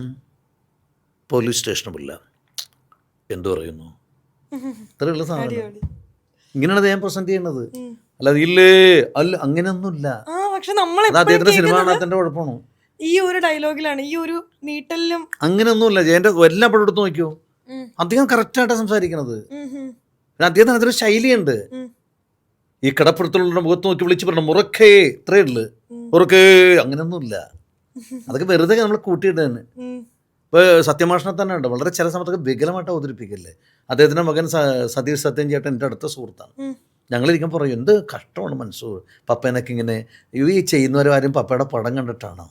പോലീസ് സ്റ്റേഷനുമില്ല, എന്തു പറയുന്നു, ഇത്രയുള്ള സാധനം. ഇങ്ങനെയാണ് ഞാൻ പ്രസന്റ് ചെയ്യുന്നത്. അല്ലാതെ ഇല്ലേ അല്ല അങ്ങനെയൊന്നുമില്ല. അദ്ദേഹത്തിന്റെ സിനിമ കാണാത്തതിന്റെ കുഴപ്പമാണോ? ഈ ഒരു ഡയലോഗിലാണ് ഈ ഒരു നീട്ടലിലും അങ്ങനെയൊന്നുമില്ല. ജയന്റെ എല്ലാ പടം എടുത്ത് നോക്കിയോ, അദ്ദേഹം കറക്റ്റായിട്ടാണ് സംസാരിക്കുന്നത്. അദ്ദേഹത്തിന് അതൊരു ശൈലിയുണ്ട്. ഈ കിടപ്പുറത്തുള്ള മുഖത്ത് നോക്കി വിളിച്ച് പറഞ്ഞു മുറക്കേ, ഇത്രേ ഉള്ളു, മുറക്കേ, അങ്ങനെയൊന്നുമില്ല. അതൊക്കെ വെറുതെ നമ്മൾ കൂട്ടിയിട്ടാണ്. ഇപ്പോൾ സത്യമാഷനെ തന്നെ ഉണ്ട്, വളരെ ചില സമയത്തൊക്കെ വികലമായിട്ട് അവതരിപ്പിക്കല്ലേ. അദ്ദേഹത്തിൻ്റെ മകൻ സതീഷ് സത്യൻ ചേട്ടൻ എൻ്റെ അടുത്ത സുഹൃത്താണ്. ഞങ്ങളിരിക്കുമ്പോൾ പറയും എന്ത് കഷ്ടമാണ് മൻസൂർ, പപ്പേനൊക്കെ ഇങ്ങനെ ഈ ചെയ്യുന്നവരാരും പപ്പയുടെ പടം കണ്ടിട്ടാണോ,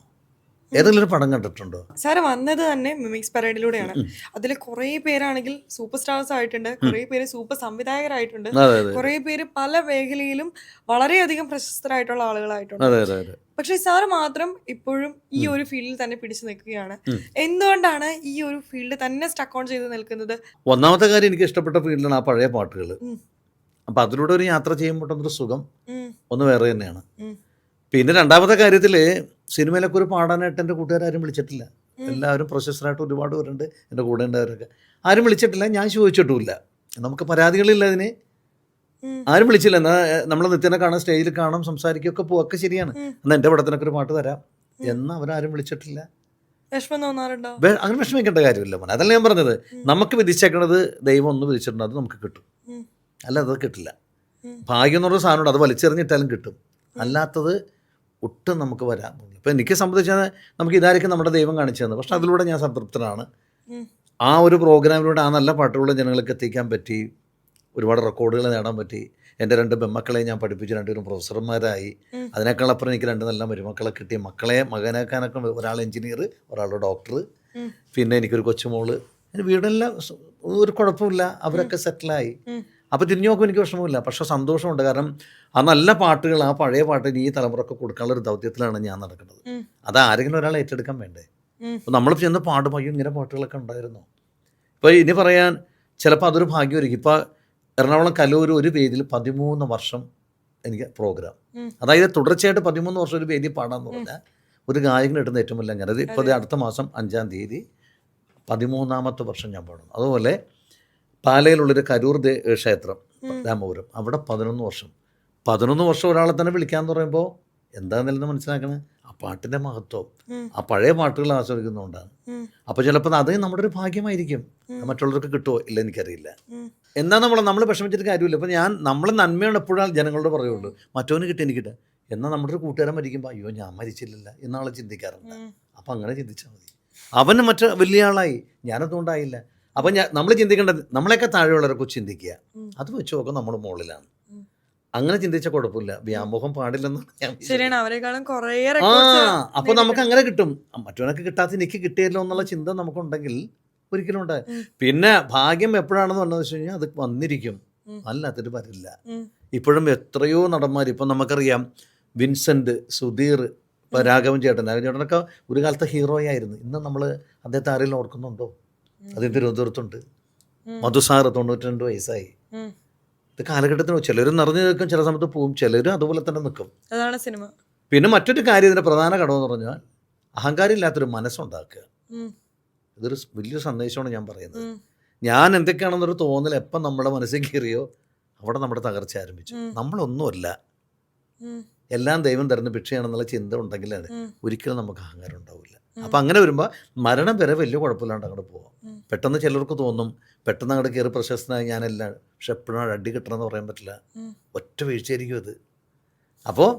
ഏതെങ്കിലും ഒരു പടം കണ്ടിട്ടുണ്ടോ? സാറ് വന്നത് തന്നെ മിമിക്സ് പരേഡിലൂടെയാണ്. അതിൽ കുറേ പേരാണെങ്കിൽ സൂപ്പർ സ്റ്റാർസ് ആയിട്ടുണ്ട്, കുറേ പേര് സൂപ്പർ സംവിധായകരായിട്ടുണ്ട്, കുറേ പേര് പല മേഖലയിലും വളരെയധികം പ്രശസ്തരായിട്ടുള്ള ആളുകളായിട്ടുണ്ട്. പക്ഷെ സാറ് മാത്രം ഇപ്പോഴും ഈ ഒരു ഫീൽഡിൽ തന്നെ പിടിച്ചു നിൽക്കുകയാണ്. എന്തുകൊണ്ടാണ് ഈ ഒരു ഫീൽഡ് തന്നെ സ്റ്റക്ക് ഓൺ ചെയ്ത് നിൽക്കുന്നത്? ഒന്നാമത്തെ കാര്യം എനിക്ക് ഇഷ്ടപ്പെട്ട ഫീൽഡിലാണ് ആ പഴയ പാട്ടുകൾ. അപ്പം അതിലൂടെ ഒരു യാത്ര ചെയ്യുമ്പോൾ ഒരു സുഖം ഒന്ന് വേറെ തന്നെയാണ്. പിന്നെ രണ്ടാമത്തെ കാര്യത്തിൽ സിനിമയിലൊക്കെ ഒരു പാടാനായിട്ട് എൻ്റെ കൂട്ടുകാരും വിളിച്ചിട്ടില്ല. എല്ലാവരും പ്രൊഫസറായിട്ട് ഒരുപാട് പേരുണ്ട് എൻ്റെ കൂടെ ഉണ്ടായവരൊക്കെ. ആരും വിളിച്ചിട്ടില്ല, ഞാൻ ചോദിച്ചിട്ടുമില്ല. നമുക്ക് പരാതികളില്ല അതിന്. ആരും വിളിച്ചില്ല. എന്നാൽ നമ്മൾ നിത്യനെ കാണാൻ, സ്റ്റേജിൽ കാണാം, സംസാരിക്കുകയൊക്കെ പോവൊക്കെ ശരിയാണ്. എന്നാൽ എൻ്റെ പടത്തിനൊക്കെ ഒരു പാട്ട് തരാം എന്ന് അവരാരും വിളിച്ചിട്ടില്ല. അങ്ങനെ വിഷമിക്കേണ്ട കാര്യമില്ല മോനെ. അതല്ല ഞാൻ പറഞ്ഞത്, നമുക്ക് വിധിച്ചേക്കണത് ദൈവം ഒന്ന് വിധിച്ചിട്ടുണ്ട്, അത് നമുക്ക് കിട്ടും. അല്ല അത് കിട്ടില്ല. ഭാഗ്യം എന്ന് പറഞ്ഞ സാധനമുണ്ട്, അത് വലിച്ചെറിഞ്ഞിട്ടാലും കിട്ടും. അല്ലാത്തത് ഒട്ടും നമുക്ക് വരാൻ പോകുന്നു. ഇപ്പം എനിക്ക് സംബന്ധിച്ചാൽ നമുക്ക് ഇതായിരിക്കും നമ്മുടെ ദൈവം കാണിച്ചു തന്നത്. പക്ഷെ അതിലൂടെ ഞാൻ സംതൃപ്തനാണ്. ആ ഒരു പ്രോഗ്രാമിലൂടെ ആ നല്ല പാട്ടുകൾ ജനങ്ങൾക്ക് എത്തിക്കാൻ പറ്റി, ഒരുപാട് റെക്കോർഡുകൾ നേടാൻ പറ്റി. എൻ്റെ 2 പെൺമക്കളെ ഞാൻ പഠിപ്പിച്ചു, 2 പ്രൊഫസർമാരായി. അതിനേക്കാളപ്പുറം എനിക്ക് 2 നല്ല മരുമക്കളെ കിട്ടി. മകനാക്കാനൊക്കെ ഒരാൾ എഞ്ചിനീയർ, ഒരാൾ ഡോക്ടർ, പിന്നെ എനിക്കൊരു കൊച്ചുമോള്. എൻ്റെ വീടെല്ലാം ഒരു കുഴപ്പമില്ല, അവരൊക്കെ സെറ്റിലായി. അപ്പോൾ തിരിഞ്ഞു നോക്കും എനിക്ക് വിഷമമില്ല, പക്ഷേ സന്തോഷമുണ്ട്. കാരണം ആ നല്ല പാട്ടുകൾ, ആ പഴയ പാട്ടിന് ഈ തലമുറക്ക് കൊടുക്കാനുള്ള ഒരു ദൗത്യത്തിലാണ് ഞാൻ നടക്കുന്നത്. അത് ആരെങ്കിലും ഒരാൾ ഏറ്റെടുക്കാൻ വേണ്ടേ? അപ്പോൾ നമ്മൾ ചെന്ന് പാടുമ്പോൾ ഇങ്ങനെ പാട്ടുകളൊക്കെ ഉണ്ടായിരുന്നു. ഇപ്പോൾ ഇനി പറയാൻ ചിലപ്പോൾ അതൊരു ഭാഗ്യമായിരിക്കും. ഇപ്പോൾ എറണാകുളം കലൂർ ഒരു വേദിയിൽ 13 വർഷം എനിക്ക് പ്രോഗ്രാം, അതായത് തുടർച്ചയായിട്ട് 13 വർഷം ഒരു വേദി പാടാന്ന് പറഞ്ഞാൽ ഒരു ഗായകന് കിട്ടുന്ന ഏറ്റവും വലിയ അങ്ങനെ. അത് ഇപ്പോൾ അടുത്ത മാസം 5-ാം തീയതി 13ാമത്തെ വർഷം ഞാൻ പാടുന്നു. അതുപോലെ പാലയിലുള്ളൊരു കരൂർ ക്ഷേത്രം രാമപുരം, അവിടെ 11 വർഷം ഒരാളെ തന്നെ വിളിക്കാന്ന് പറയുമ്പോൾ എന്താണെന്ന് മനസ്സിലാക്കണേ, ആ പാട്ടിൻ്റെ മഹത്വം, ആ പഴയ പാട്ടുകൾ ആസ്വദിക്കുന്നതുകൊണ്ടാണ്. അപ്പോൾ ചിലപ്പോൾ അത് നമ്മുടെ ഒരു ഭാഗ്യമായിരിക്കും. മറ്റുള്ളവർക്ക് കിട്ടുമോ ഇല്ല എനിക്കറിയില്ല. എന്നാൽ നമ്മൾ വിഷമിച്ചിട്ട് കാര്യമില്ല. ഇപ്പോൾ നമ്മൾ നന്മയാണ് എപ്പോഴും ജനങ്ങളോട് പറയുള്ളൂ, മറ്റവന് കിട്ടി എനിക്കിട്ട്. എന്നാൽ നമ്മുടെ ഒരു കൂട്ടുകാരൻ മരിക്കുമ്പോൾ അയ്യോ ഞാൻ മരിച്ചില്ലല്ല എന്നാളെ ചിന്തിക്കാറുണ്ട്. അപ്പം അങ്ങനെ ചിന്തിച്ചാൽ മതി. അവന് മറ്റു വലിയ ആളായി, ഞാനതുകൊണ്ടായില്ല. അപ്പം നമ്മൾ ചിന്തിക്കേണ്ടത് നമ്മളെയൊക്കെ താഴെയുള്ളവരൊക്കെ ചിന്തിക്കുക, അത് വെച്ച് നോക്കാം നമ്മൾ മുകളിലാണ്. അങ്ങനെ ചിന്തിച്ചാൽ കുഴപ്പമില്ല. വ്യാമോഹം പാടില്ലെന്നാണ് ഞാൻ. ശരിയാണ്, അവരെക്കാളും കുറേ അപ്പോൾ നമുക്ക് അങ്ങനെ കിട്ടും. മറ്റവനൊക്കെ കിട്ടാത്ത എനിക്ക് കിട്ടിയല്ലോ എന്നുള്ള ചിന്ത നമുക്കുണ്ടെങ്കിൽ ഒരിക്കലും ഉണ്ടായി. പിന്നെ ഭാഗ്യം എപ്പോഴാണെന്ന് പറഞ്ഞതെന്ന് വെച്ച് കഴിഞ്ഞാൽ അത് വന്നിരിക്കും, അല്ലാത്തൊരു വരില്ല. ഇപ്പോഴും എത്രയോ നടന്മാർ, ഇപ്പം നമുക്കറിയാം വിൻസെൻ്റ്, സുധീർ, ഇപ്പോൾ രാഘവൻ ചേട്ടനൊക്കെ ഒരു കാലത്തെ ഹീറോയായിരുന്നു. ഇന്ന് നമ്മൾ അദ്ദേഹത്തെ ആരെങ്കിലും ഓർക്കുന്നുണ്ടോ? അദ്ദേഹം തിരുവനന്തപുരത്തുണ്ട്. മധുസാറ് 92 വയസ്സായി. ഇത് കാലഘട്ടത്തിന് ചിലർ നിറഞ്ഞു നിൽക്കും, ചില സമയത്ത് പോവും, ചിലർ അതുപോലെ തന്നെ നിൽക്കും. അതാണ് സിനിമ. പിന്നെ മറ്റൊരു കാര്യം, ഇതിൻ്റെ പ്രധാന ഘടകമെന്ന് പറഞ്ഞാൽ അഹങ്കാരം ഇല്ലാത്തൊരു മനസ്സുണ്ടാക്കുക. ഇതൊരു വലിയൊരു സന്ദേശമാണ് ഞാൻ പറയുന്നത്. ഞാൻ എന്തൊക്കെയാണെന്നൊരു തോന്നൽ എപ്പം നമ്മുടെ മനസ്സിൽ കയറിയോ അവിടെ നമ്മുടെ തകർച്ച ആരംഭിച്ചു. നമ്മളൊന്നുമല്ല, എല്ലാം ദൈവം തരുന്ന ഭിക്ഷയാണെന്നുള്ള ചിന്ത ഉണ്ടെങ്കിലാണ് ഒരിക്കലും നമുക്ക് അഹങ്കാരം ഉണ്ടാവില്ല. അപ്പം അങ്ങനെ വരുമ്പോൾ മരണം വരെ വലിയ കുഴപ്പമില്ലാണ്ട് അങ്ങോട്ട് പോവാം. പെട്ടെന്ന് ചിലർക്ക് തോന്നും പെട്ടെന്ന് അങ്ങോട്ട് കയറി പ്രശസ്തനായി ഞാനെല്ലാം, പക്ഷെ എപ്പോഴും അടി കിട്ടണമെന്ന് പറയാൻ പറ്റില്ല, ഒറ്റ വീഴ്ചയായിരിക്കും അത്. അപ്പോൾ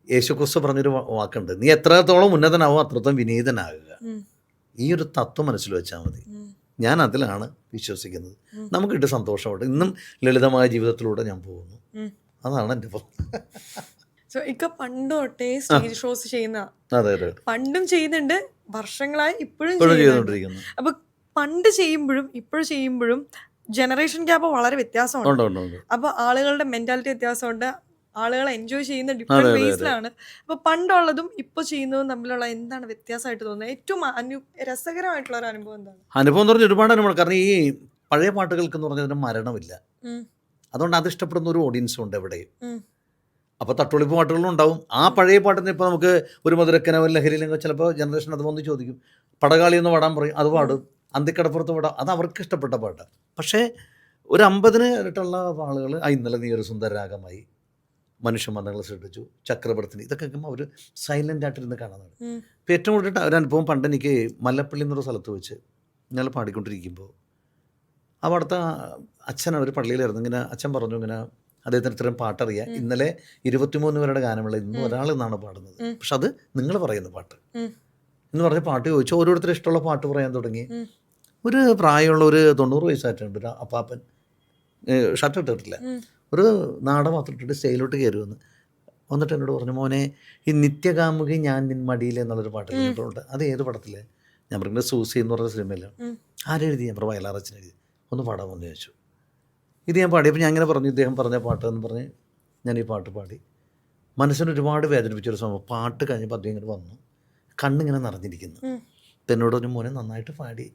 യേശുക്രിസ്തു പറഞ്ഞൊരു വാക്കുണ്ട്, നീ എത്രത്തോളം ഉന്നതനാവോ അത്രത്തോളം വിനീതനാകുക. ഈ ഒരു തത്വം മനസ്സിൽ വെച്ചാൽ മതി. ഞാൻ അതിലാണ് വിശ്വസിക്കുന്നത്. നമുക്കിട്ട് സന്തോഷമുണ്ട്. ഇന്നും ലളിതമായ ജീവിതത്തിലൂടെ ഞാൻ പോകുന്നു. അതാണ് എൻ്റെ ഇക്ക പണ്ട് തൊട്ടേ സ്റ്റേജ് ഷോസ് ചെയ്യുന്ന, പണ്ടും ചെയ്യുന്നുണ്ട്, വർഷങ്ങളായി ഇപ്പോഴും ചെയ്യുന്നുണ്ട്. അപ്പൊ പണ്ട് ചെയ്യുമ്പോഴും ഇപ്പോഴും ചെയ്യുമ്പോഴും ജനറേഷൻ ഗ്യാപ്പ് വളരെ വ്യത്യാസമുണ്ട്. അപ്പൊ ആളുകളുടെ മെന്റാലിറ്റി വ്യത്യാസമുണ്ട്, ആളുകൾ എൻജോയ് ചെയ്യുന്ന ഡിഫറെന്റ് വേസിലാണ്. അപ്പൊ പണ്ടുള്ളതും ഇപ്പൊ ചെയ്യുന്നതും തമ്മിലുള്ള എന്താണ് വ്യത്യാസമായിട്ട് തോന്നുന്നത്? ഏറ്റവും രസകരമായിട്ടുള്ള ഒരു അനുഭവം എന്താണ്? അനുഭവം എന്ന് പറഞ്ഞാൽ ഒരുപാട് അനുഭവം. കാരണം ഈ പഴയ പാട്ടുകൾക്ക് എന്ന് പറഞ്ഞാൽ മരണമില്ല, അതുകൊണ്ട് അത് ഇഷ്ടപ്പെടുന്ന ഒരു ഓഡിയൻസും ഉണ്ട് എവിടെയും. അപ്പോൾ തട്ടുളിപ്പ് പാട്ടുകളും ഉണ്ടാവും. ആ പഴയ പാട്ടിന് ഇപ്പോൾ നമുക്ക് ഒരു മധുരക്കനവൻ ലഹരിയിലെങ്കിൽ ചിലപ്പോൾ ജനറേഷൻ അത് വന്ന് ചോദിക്കും, പടകാളി എന്ന് പാടാൻ പറയും, അത് പാടും. അന്തിക്കടപ്പുറത്ത് പാടാം, അത് അവർക്ക് ഇഷ്ടപ്പെട്ട പാട്ട്. പക്ഷേ ഒരു 50 ഇരട്ടുള്ള ആളുകൾ ഇന്നലെ നീ ഒരു സുന്ദരരാഗമായി, മനുഷ്യമന്ത്രങ്ങൾ സൃഷ്ടിച്ചു, ചക്രവർത്തിനി, ഇതൊക്കെ കേൾക്കുമ്പോൾ അവർ സൈലൻ്റ് ആയിട്ടിരുന്ന് കാണുന്നതാണ്. ഇപ്പോൾ ഏറ്റവും കൂടുതൽ ഒരു അനുഭവം പണ്ട് എനിക്ക് മല്ലപ്പള്ളി എന്നൊരു സ്ഥലത്ത് വെച്ച് ഞങ്ങൾ പാടിക്കൊണ്ടിരിക്കുമ്പോൾ അവിടുത്തെ അച്ഛൻ ഒരു പള്ളിയിലായിരുന്നു. ഇങ്ങനെ അച്ഛൻ പറഞ്ഞു, ഇങ്ങനെ അദ്ദേഹത്തിന് ഇത്രയും പാട്ടറിയാം, ഇന്നലെ 23 പേരുടെ ഗാനമുള്ള ഇന്ന് ഒരാൾ എന്നാണ് പാടുന്നത്, പക്ഷെ അത് നിങ്ങൾ പറയുന്ന പാട്ട് എന്ന് പറഞ്ഞ് പാട്ട് ചോദിച്ചു. ഓരോരുത്തരും ഇഷ്ടമുള്ള പാട്ട് പറയാൻ തുടങ്ങി. ഒരു പ്രായമുള്ള ഒരു 90 വയസ്സായിട്ടുണ്ട് ഒരു അപ്പാപ്പൻ, ഷർട്ട് ഇട്ടിട്ടില്ല, ഒരു നാട മാത്രം ഇട്ടിട്ട് സ്റ്റേജിലോട്ട് കയറി വന്നിട്ട് എന്നോട് പറഞ്ഞു, മോനെ ഈ നിത്യകാമുകി ഞാൻ നിൻ മടിയിൽ എന്നുള്ളൊരു പാട്ട് കേട്ടിട്ടുണ്ട്, അത് ഏത് പടത്തിലെ? ഞാൻ പറയുന്നത് സൂസി എന്ന് പറഞ്ഞ സിനിമയിലാണ്. ആരെഴുതി? ഞാൻ പറഞ്ഞു വയലാറച്ചൻ എഴുതി. ഒന്ന് പാടാമെന്ന് ചോദിച്ചു. ഇത് ഞാൻ പാടി. അപ്പോൾ ഞാൻ അങ്ങനെ പറഞ്ഞു, ഇദ്ദേഹം പറഞ്ഞ പാട്ട് എന്ന് പറഞ്ഞ് ഞാൻ ഈ പാട്ട് പാടി. മനസ്സിന് ഒരുപാട് വേദനിപ്പിച്ചൊരു സംഭവം. പാട്ട് കഴിഞ്ഞപ്പോൾ അദ്ദേഹം ഇങ്ങനെ വന്നു, കണ്ണിങ്ങനെ നിറഞ്ഞിരിക്കുന്നു. എന്നോട് ഒരു മോനെ നന്നായിട്ട് പാടി,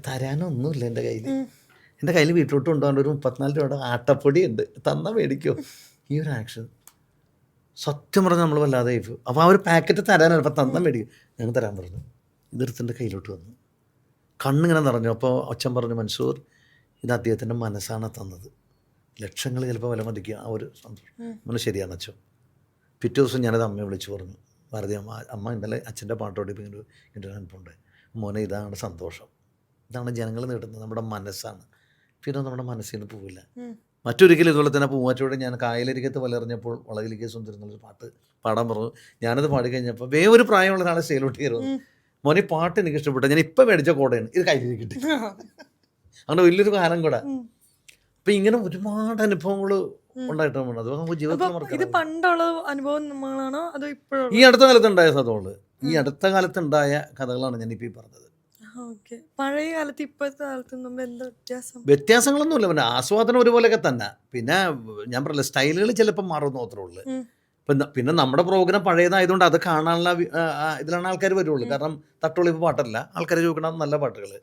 തരാനൊന്നുമില്ല എൻ്റെ കയ്യിൽ. എൻ്റെ കയ്യിൽ വീട്ടിലോട്ട് കൊണ്ടുപോകാൻ ഒരു 34 രൂപയുടെ ആട്ടപ്പൊടി ഉണ്ട്, തന്നാൽ മേടിക്കുമോ? ഈ ഒരു ആക്ഷൻ സത്യം പറഞ്ഞാൽ നമ്മൾ വല്ലാതെ ആയിപ്പോൾ. അപ്പോൾ ആ ഒരു പാക്കറ്റ് തരാനാണ്, അപ്പോൾ തന്നാൽ മേടിക്കും. ഞങ്ങൾ തരാൻ പറഞ്ഞു. ഇതെടുത്തിൻ്റെ കയ്യിലോട്ട് വന്നു, കണ്ണിങ്ങനെ നിറഞ്ഞു. അപ്പോൾ അച്ഛൻ പറഞ്ഞു, മൻസൂർ ഇത് അദ്ദേഹത്തിൻ്റെ മനസ്സാണ് തന്നത്, ലക്ഷങ്ങൾ ചിലപ്പോൾ വില മതിക്കുക, ആ ഒരു സന്തോഷം. നമ്മൾ ശരിയാണ് അച്ഛൻ. പിറ്റേ ദിവസം ഞാനത് അമ്മയെ വിളിച്ച് പറഞ്ഞു, ഭാരതി അമ്മ ഇന്നലെ അച്ഛൻ്റെ പാട്ടോടെ ഇപ്പോൾ ഇങ്ങനെ ഒരു അനുഭവമുണ്ട്. മോനെ ഇതാണ് സന്തോഷം, ഇതാണ് ജനങ്ങൾ നേടുന്നത്, നമ്മുടെ മനസ്സാണ്. പിന്നെ നമ്മുടെ മനസ്സിൽ നിന്ന് പോവില്ല. മറ്റൊരിക്കലും ഇതുപോലെ തന്നെ പൂവാറ്റോടെ ഞാൻ കായലരികത്ത് വലറിഞ്ഞപ്പോൾ വളകിലേക്ക് സുന്ദരം എന്നുള്ളൊരു പാട്ട് പാടാൻ പറഞ്ഞു. ഞാനത് പാടിക്കഴിഞ്ഞപ്പോൾ ഒരു പ്രായമുള്ള ഒരാളെ സ്റ്റേജിലോട്ട് കയറുന്നു, മോനെ പാട്ട് എനിക്ക് ഇഷ്ടപ്പെട്ടു, ഞാൻ ഇപ്പം മേടിച്ച കോടയാണ്, ഇത് കയ്യിലിരിക്കട്ടെ. അങ്ങനെ വലിയൊരു കാലം കൂടെ. അപ്പം ഇങ്ങനെ ഒരുപാട് അനുഭവങ്ങൾ ഉണ്ടായിട്ടുണ്ട്. അത് നമുക്ക് ജീവിതത്തിൽ ഇത് പണ്ടുള്ള അനുഭവങ്ങളാണോ അതോ ഇപ്പോഴും ഈ അടുത്ത കാലത്തുണ്ടായ കഥകള്? ഈ അടുത്ത കാലത്തുണ്ടായ കഥകളാണ് ഞാനിപ്പോൾ ഈ പറഞ്ഞത്. പഴയ കാലത്ത് ഇപ്പോഴത്തെ കാലത്ത് എന്താ വ്യത്യാസം? വ്യത്യാസങ്ങളൊന്നുമില്ല, പിന്നെ ആസ്വാദനം ഒരുപോലെയൊക്കെ തന്നെ. പിന്നെ ഞാൻ പറഞ്ഞില്ല, സ്റ്റൈലുകൾ ചിലപ്പോൾ മാറുന്നു മാത്രമേ ഉള്ളൂ. പിന്നെ നമ്മുടെ പ്രോഗ്രാം പഴയതായതുകൊണ്ട് അത് കാണാനുള്ള ഇതിലാണ് ആൾക്കാർ വരുള്ളൂ. കാരണം തട്ടുള്ളിപ്പ് പാട്ടല്ല, ആൾക്കാർ ചോദിക്കണം നല്ല പാട്ടുകൾ.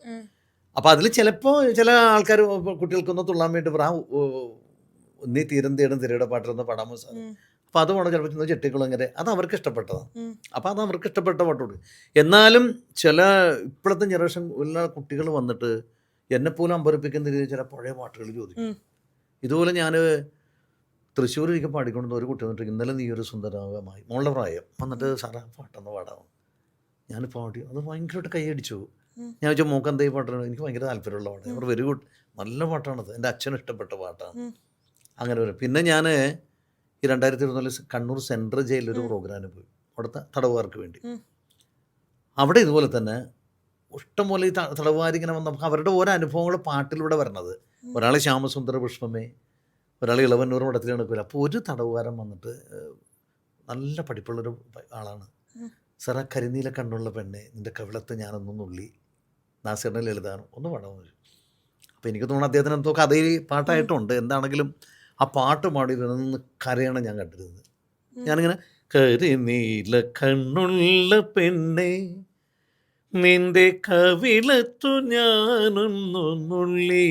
അപ്പോൾ അതിൽ ചിലപ്പോൾ ചില ആൾക്കാർ കുട്ടികൾക്കൊന്ന് തുള്ളാൻ വേണ്ടി പറയാം, നീ തീരം തേടും തിരയുടെ പാട്ടിലൊന്ന് പാടാമോ സാർ. അപ്പോൾ അത് വേണം ചിലപ്പോൾ ചെട്ടിക്കുളങ്ങര, അത് അവർക്ക് ഇഷ്ടപ്പെട്ടതാണ്. അപ്പോൾ അത് അവർക്ക് ഇഷ്ടപ്പെട്ട പാട്ടോട്. എന്നാലും ചില ഇപ്പോഴത്തെ ജനറേഷൻ എല്ലാ കുട്ടികൾ വന്നിട്ട് എന്നെപ്പോലും അമ്പരപ്പിക്കുന്ന രീതിയിൽ ചില പഴയ പാട്ടുകൾ ചോദിക്കും. ഇതുപോലെ ഞാൻ തൃശ്ശൂരിലേക്ക് പാടിക്കൊണ്ടു ഒരു കുട്ടി വന്നിട്ട് ഇന്നലെ നീ ഒരു സുന്ദരമായി മോളുടെ പ്രായം വന്നിട്ട് സാറാ പാട്ടൊന്ന് പാടാം. ഞാൻ പാടി, അത് ഭയങ്കരമായിട്ട് കൈയടിച്ചു. ഞാൻ ചോദിച്ചാൽ മോക്ക് എന്താ ഈ പാട്ടാണ്? എനിക്ക് ഭയങ്കര താല്പര്യമുള്ള പാട്ടാണ്. അവർ വെരി ഗുഡ്, നല്ല പാട്ടാണത്, എൻ്റെ അച്ഛന് ഇഷ്ടപ്പെട്ട പാട്ടാണ്. അങ്ങനെ വരും. പിന്നെ ഞാൻ ഈ 2024 കണ്ണൂർ സെൻട്രൽ ജയിലിലൊരു പ്രോഗ്രാമിന് പോയി, അവിടുത്തെ തടവുകാർക്ക് വേണ്ടി. അവിടെ ഇതുപോലെ തന്നെ ഇഷ്ടംപോലെ ഈ തടവുകാരിങ്ങനെ വന്നപ്പോൾ അവരുടെ ഓരോ അനുഭവങ്ങൾ പാട്ടിലൂടെ വരണത്. ഒരാൾ ശ്യാമസുന്ദര പുഷ്പമേ, ഒരാൾ ഇളവന്നൂർ മഠത്തിൽ നടക്കില്ല. അപ്പോൾ ഒരു തടവുകാരൻ വന്നിട്ട് നല്ല പഠിപ്പുള്ളൊരു ആളാണ്. സാറാ കരിനീല കണ്ണുള്ള പെണ്ണെ നിൻ്റെ കവിളത്ത് ഞാനൊന്നും നുള്ളി, നാസിറിനെ ലളിതാണ് ഒന്ന് പാടാമെന്ന് ചോദിച്ചു. അപ്പോൾ എനിക്ക് തോന്നുന്നു അദ്ദേഹത്തിന് എന്തോ കഥയിൽ പാട്ടായിട്ടുണ്ട്. എന്താണെങ്കിലും ആ പാട്ട് പാടി നിന്ന് കരയാണ് ഞാൻ കണ്ടിരുന്നത്. ഞാനിങ്ങനെ കരിനീല കണ്ണുള്ള പെണ്ണെ നിന്റെ കവിളത്തു ഞാനൊന്നു നുള്ളി,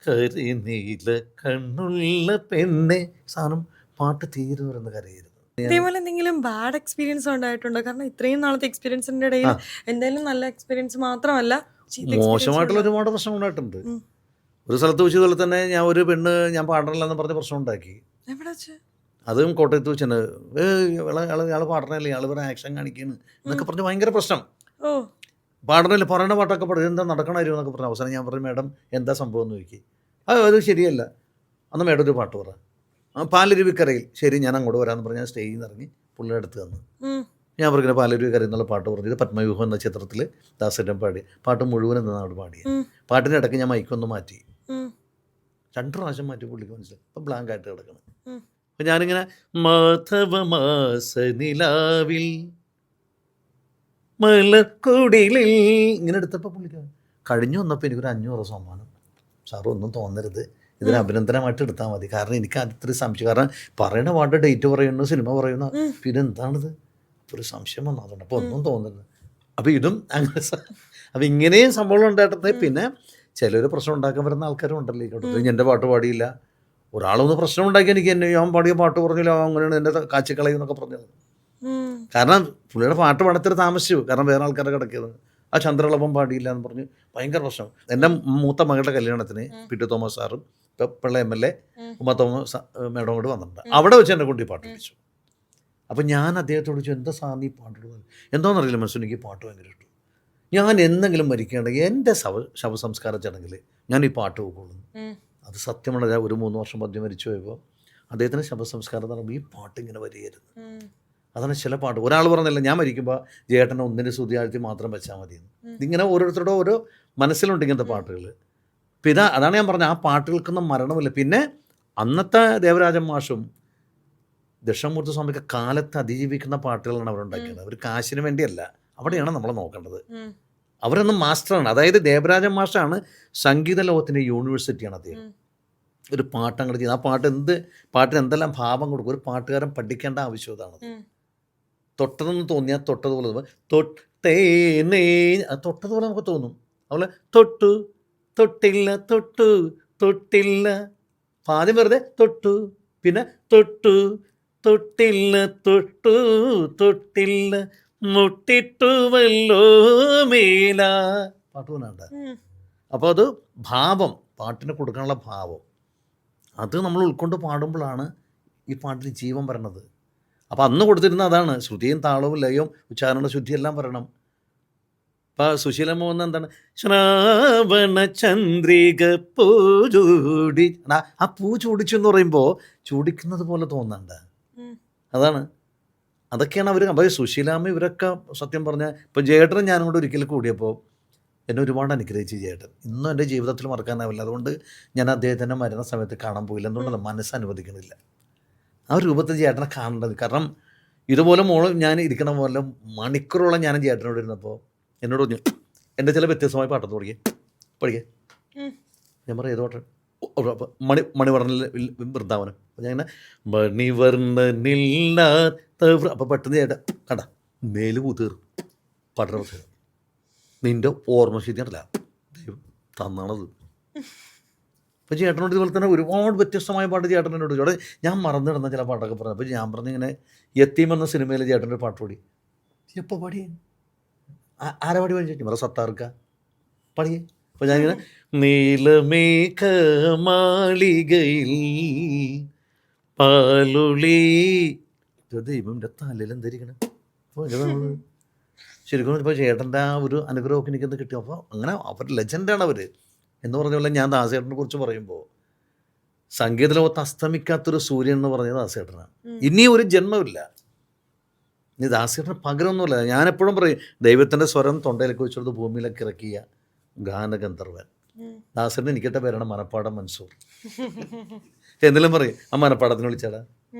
കരിനീല കണ്ണുള്ള പെണ്ണെ. സാധനം പാട്ട് തീരെ വരുന്ന കരയായിരുന്നു. ഇതേപോലെ എന്തെങ്കിലും ബാഡ് എക്സ്പീരിയൻസ് ഉണ്ടായിട്ടുണ്ടോ? കാരണം ഇത്രയും നാളത്തെ എക്സ്പീരിയൻസിന്റെ ഇടയിൽ എന്തായാലും നല്ല എക്സ്പീരിയൻസ് മാത്രമല്ല മോശമായിട്ടുള്ള ഒരുപാട് പ്രശ്നം ഉണ്ടായിട്ടുണ്ട്. ഒരു സ്ഥലത്ത് വെച്ച് ഇതുപോലെ തന്നെ ഞാൻ പാടണില്ലെന്ന് പറഞ്ഞ് പ്രശ്നം ഉണ്ടാക്കി. അതും കോട്ടയത്ത് വെച്ചാണ്. ഇയാൾ പാടണല്ലേ, ഇയാൾ വേറെ ആക്ഷൻ കാണിക്കുന്നു എന്നൊക്കെ പറഞ്ഞ് ഭയങ്കര പ്രശ്നം. പാടണില്ല, പറയണ പാട്ടൊക്കെ പാടും, എന്താ നടക്കണമായിരുന്നു എന്നൊക്കെ പറഞ്ഞു. അവസാനം ഞാൻ പറഞ്ഞു മേഡം എന്താ സംഭവം എന്ന് ചോദിക്കും. അത് ശരിയല്ല, അന്ന് മേഡം ഒരു പാട്ട് പറ. പാലരുവിക്കരയിൽ. ശരി, ഞാൻ അങ്ങോട്ട് വരാമെന്ന് പറഞ്ഞാൽ സ്റ്റേജിൽ നിന്ന് ഇറങ്ങി പുള്ളിയുടെ അടുത്ത് വന്നു. ഞാൻ പറഞ്ഞില്ല പാലരുവിക്കരയിൽ എന്നുള്ള പാട്ട് പറഞ്ഞത് പത്മവ്യൂഹം എന്ന ചിത്രത്തിൽ ദാസേട്ടൻ പാടി. പാട്ട് മുഴുവൻ എന്നാണ് അവിടെ പാടിയത്. പാട്ടിൻ്റെ ഇടയ്ക്ക് ഞാൻ മൈക്കൊന്ന് മാറ്റി, 2 പ്രാവശ്യം മാറ്റി. പുള്ളിക്ക് മനസ്സിലായി, ഇപ്പം ബ്ലാങ്ക് ആയിട്ട് കിടക്കണം. അപ്പം ഞാനിങ്ങനെ മാധവമാസ നിലാവിൽ മലക്കുടിലിൽ ഇങ്ങനെ എടുത്തപ്പോൾ പുള്ളിക്ക് കഴിഞ്ഞു വന്നപ്പോൾ എനിക്കൊരു 500 സമ്മാനം. സാറ് ഒന്നും തോന്നരുത്, ഇതിന് അഭിനന്ദനമായിട്ട് എടുത്താൽ മതി. കാരണം എനിക്ക് അത്ര സംശയം, കാരണം പറയണ പാട്ട് ഡേറ്റ് പറയുന്നു, സിനിമ പറയുന്നു, പിന്നെ എന്താണിത് ഒരു സംശയം വന്നു. അതുകൊണ്ട് അപ്പോൾ ഒന്നും തോന്നരുത്. അപ്പോൾ ഇതും അങ്ങനെ. അപ്പോൾ ഇങ്ങനെയും സംഭവം ഉണ്ടായിട്ടത്. പിന്നെ ചിലർ പ്രശ്നം ഉണ്ടാക്കാൻ വരുന്ന ആൾക്കാരും ഉണ്ടല്ലോ. ഈ എൻ്റെ പാട്ട് പാടിയില്ല, ഒരാളൊന്ന് പ്രശ്നം ഉണ്ടാക്കി എനിക്ക് ഞാൻ പാടിയ പാട്ട് പറഞ്ഞില്ല, അങ്ങനെയാണ് എൻ്റെ കാച്ചിക്കളയും എന്നൊക്കെ പറഞ്ഞത്. കാരണം പുള്ളിയുടെ പാട്ട് പാടത്തിൽ താമസിച്ചു, കാരണം വേറെ ആൾക്കാരുടെ കിടക്കിയത്. ആ ചന്ദ്രളഭം പാടിയില്ല എന്ന് പറഞ്ഞ് ഭയങ്കര പ്രശ്നം. എൻ്റെ മൂത്ത മകളുടെ കല്യാണത്തിന് പി.ടി. തോമസ് സാറും പിള്ള MLA ഉമ്മ തോമസ് മേഡം കൂടെ വന്നിട്ടുണ്ട്. അവിടെ വെച്ച് എന്നെ കൊണ്ട് ഈ പാട്ട് പഠിച്ചു. അപ്പം ഞാൻ അദ്ദേഹത്തോട് ചോദിച്ചു, എന്താ സാറിന് ഈ പാട്ടിടുന്നത്? എന്താണെന്നറിയില്ല, മനസ്സിൽ എനിക്ക് ഈ പാട്ട് ഭയങ്കര ഇഷ്ടം. ഞാൻ എന്തെങ്കിലും മരിക്കുകയാണെങ്കിൽ എൻ്റെ ശവസംസ്കാര ചടങ്ങിൽ ഞാൻ ഈ പാട്ട് വെക്കുള്ളൂ. അത് സത്യമാണ്. ഒരു 3 വർഷം മദ്യം മരിച്ചു പോയപ്പോൾ അദ്ദേഹത്തിന് ശവസംസ്കാരം നടക്കുമ്പോൾ ഈ പാട്ട് ഇങ്ങനെ വരികയായിരുന്നു. അതാണ് ചില പാട്ട്. ഒരാൾ പറഞ്ഞില്ല, ഞാൻ മരിക്കുമ്പോൾ ജേട്ടനെ ഒന്നിൻ്റെ സ്തുതിയാഴ്ത്തി മാത്രം വെച്ചാൽ മതിയെന്ന്. ഇതിങ്ങനെ ഓരോരുത്തരുടെ ഓരോ മനസ്സിലുണ്ട് ഇങ്ങനത്തെ പാട്ടുകൾ. പിന്നെ അതാണ് ഞാൻ പറഞ്ഞത്, ആ പാട്ടുകൾക്കൊന്നും മരണമില്ല. പിന്നെ അന്നത്തെ ദേവരാജൻ മാഷും ദക്ഷിണാമൂർത്തി സ്വാമിക്ക് കാലത്ത് അതിജീവിക്കുന്ന പാട്ടുകളാണ് അവരുണ്ടാക്കിയത്. അവർ കാശിന് വേണ്ടിയല്ല, അവിടെയാണ് നമ്മൾ നോക്കേണ്ടത്. അവരൊന്നും മാസ്റ്ററാണ്. അതായത് ദേവരാജൻ മാഷാണ് സംഗീത ലോകത്തിൻ്റെ യൂണിവേഴ്സിറ്റിയാണ് അദ്ദേഹം. ഒരു പാട്ട് അങ്ങോട്ട് ചെയ്യുന്നത്, ആ പാട്ടിന് എന്തെല്ലാം ഭാവം കൊടുക്കും. ഒരു പാട്ടുകാരൻ പഠിക്കേണ്ട ആവശ്യം അതാണ്. തൊട്ടതെന്ന് തോന്നിയാൽ തൊട്ടതുപോലെ തൊട്ടതുപോലെ നമുക്ക് തോന്നും. അതുപോലെ തൊട്ടില്ല ആദ്യം വെറുതെ തൊട്ടു, പിന്നെ തൊട്ടില്ല മുട്ടിട്ടുവല്ലോ മേല പാട്ട് പോലുണ്ട്. അപ്പോൾ അത് ഭാവം, പാട്ടിന് കൊടുക്കാനുള്ള ഭാവം, അത് നമ്മൾ ഉൾക്കൊണ്ട് പാടുമ്പോഴാണ് ഈ പാട്ടിന് ജീവൻ വരണത്. അപ്പോൾ അന്ന് കൊടുത്തിരുന്ന അതാണ്, ശ്രുതിയും താളവും ലയവും ഉച്ചാരണ ശുദ്ധിയെല്ലാം വരണം. ഇപ്പം സുശീലമ്മ വന്ന എന്താണ്, ശ്രാവണ ചന്ദ്രിക പൂ ചൂടി, ആ പൂ ചൂടിച്ചു എന്ന് പറയുമ്പോൾ ചൂടിക്കുന്നത് പോലെ തോന്നണ്ട. അതാണ്, അതൊക്കെയാണ് അവർ. അപ്പോൾ സുശീലാമ്മ ഇവരൊക്കെ സത്യം പറഞ്ഞാൽ, ഇപ്പോൾ ജേട്ടനും ഞാനും കൂടെ ഒരിക്കൽ കൂടിയപ്പോൾ എന്നെ ഒരുപാട് അനുഗ്രഹിച്ച് ജേട്ടൻ. ഇന്നും എൻ്റെ ജീവിതത്തിൽ മറക്കാനാവില്ല. അതുകൊണ്ട് ഞാൻ അദ്ദേഹത്തിൻ്റെ മരണ സമയത്ത് കാണാൻ പോയില്ല. എന്തുകൊണ്ടല്ല, മനസ്സനുവദിക്കണില്ല ആ രൂപത്തിൽ ചേട്ടനെ കാണേണ്ടത്. കാരണം ഇതുപോലെ ഞാൻ ഇരിക്കണ പോലെ മണിക്കൂറോളം ഞാനും ചേട്ടനോട് ഇരുന്നപ്പോൾ എന്നോട് പറഞ്ഞു, എൻ്റെ ചില വ്യത്യസ്തമായ പാട്ടൊന്ന് പഠിക്കേ. ഞാൻ പറയാം ഏതോട്ടെ, മണിവർണ്ണ വൃന്ദാവനം. അപ്പം ഞാൻ ഇങ്ങനെ മണിവർണ്ണനില്ലാത്ത, അപ്പം പെട്ടെന്ന് ചേട്ടൻ കണ്ട മേല് കൂതീർ പഠന പ്രശ്നം നിൻ്റെ ഓർമ്മശക്തിയല്ല ദൈവം തന്നാണത്. അപ്പോൾ ചേട്ടനോട് ഇതുപോലെ തന്നെ ഒരുപാട് വ്യത്യസ്തമായ പാട്ട് ചേട്ടൻ എന്നോട് ചോടെ ഞാൻ മറന്നിടുന്ന ചില പാട്ടൊക്കെ പറഞ്ഞു. അപ്പോൾ ഞാൻ പറഞ്ഞിങ്ങനെ യത്തീം എന്ന സിനിമയിൽ ചേട്ടൻ്റെ പാട്ട് പാടി. എപ്പോൾ പാടി? ആരാ പാടി പഠിച്ചു? വേറെ സത്താർക്ക പാടിയേ. അപ്പോൾ ഞാനിങ്ങനെ നീലമേഘ മാളികയിൽ പാലുളി, ദൈവം എൻ്റെ തലയിൽ എന്തിരിക്കണം. അപ്പോൾ ശരിക്കും ഇപ്പോൾ ചേട്ടൻ്റെ ആ ഒരു അനുഗ്രഹമൊക്കെ എനിക്കൊന്ന് കിട്ടി. അപ്പോൾ അങ്ങനെ അവർ ലെജൻഡാണ് അവർ എന്ന് പറഞ്ഞ പോലെ. ഞാൻ ദാസേട്ടനെ കുറിച്ച് പറയുമ്പോൾ സംഗീത ലോകത്ത് അസ്തമിക്കാത്തൊരു സൂര്യൻ എന്ന് പറഞ്ഞത് ദാസേട്ടനാണ്. ഇനി ഒരു ജന്മമില്ല. ഇനി ദാസേട്ടന് പകരമൊന്നുമില്ല. ഞാനെപ്പോഴും പറയും ദൈവത്തിൻ്റെ സ്വരം തൊണ്ടയിലേക്ക് വെച്ചെടുത്ത് ഭൂമിയിലേക്ക് ഇറക്കിയ ഗാനഗന്ധർവൻ ദാസേട്ടൻ. എനിക്കിട്ട പേരാണ് മനപ്പാടം മൻസൂർ. എന്തെങ്കിലും പറയും ആ മനപ്പാടത്തിന് വിളിച്ചാടാ.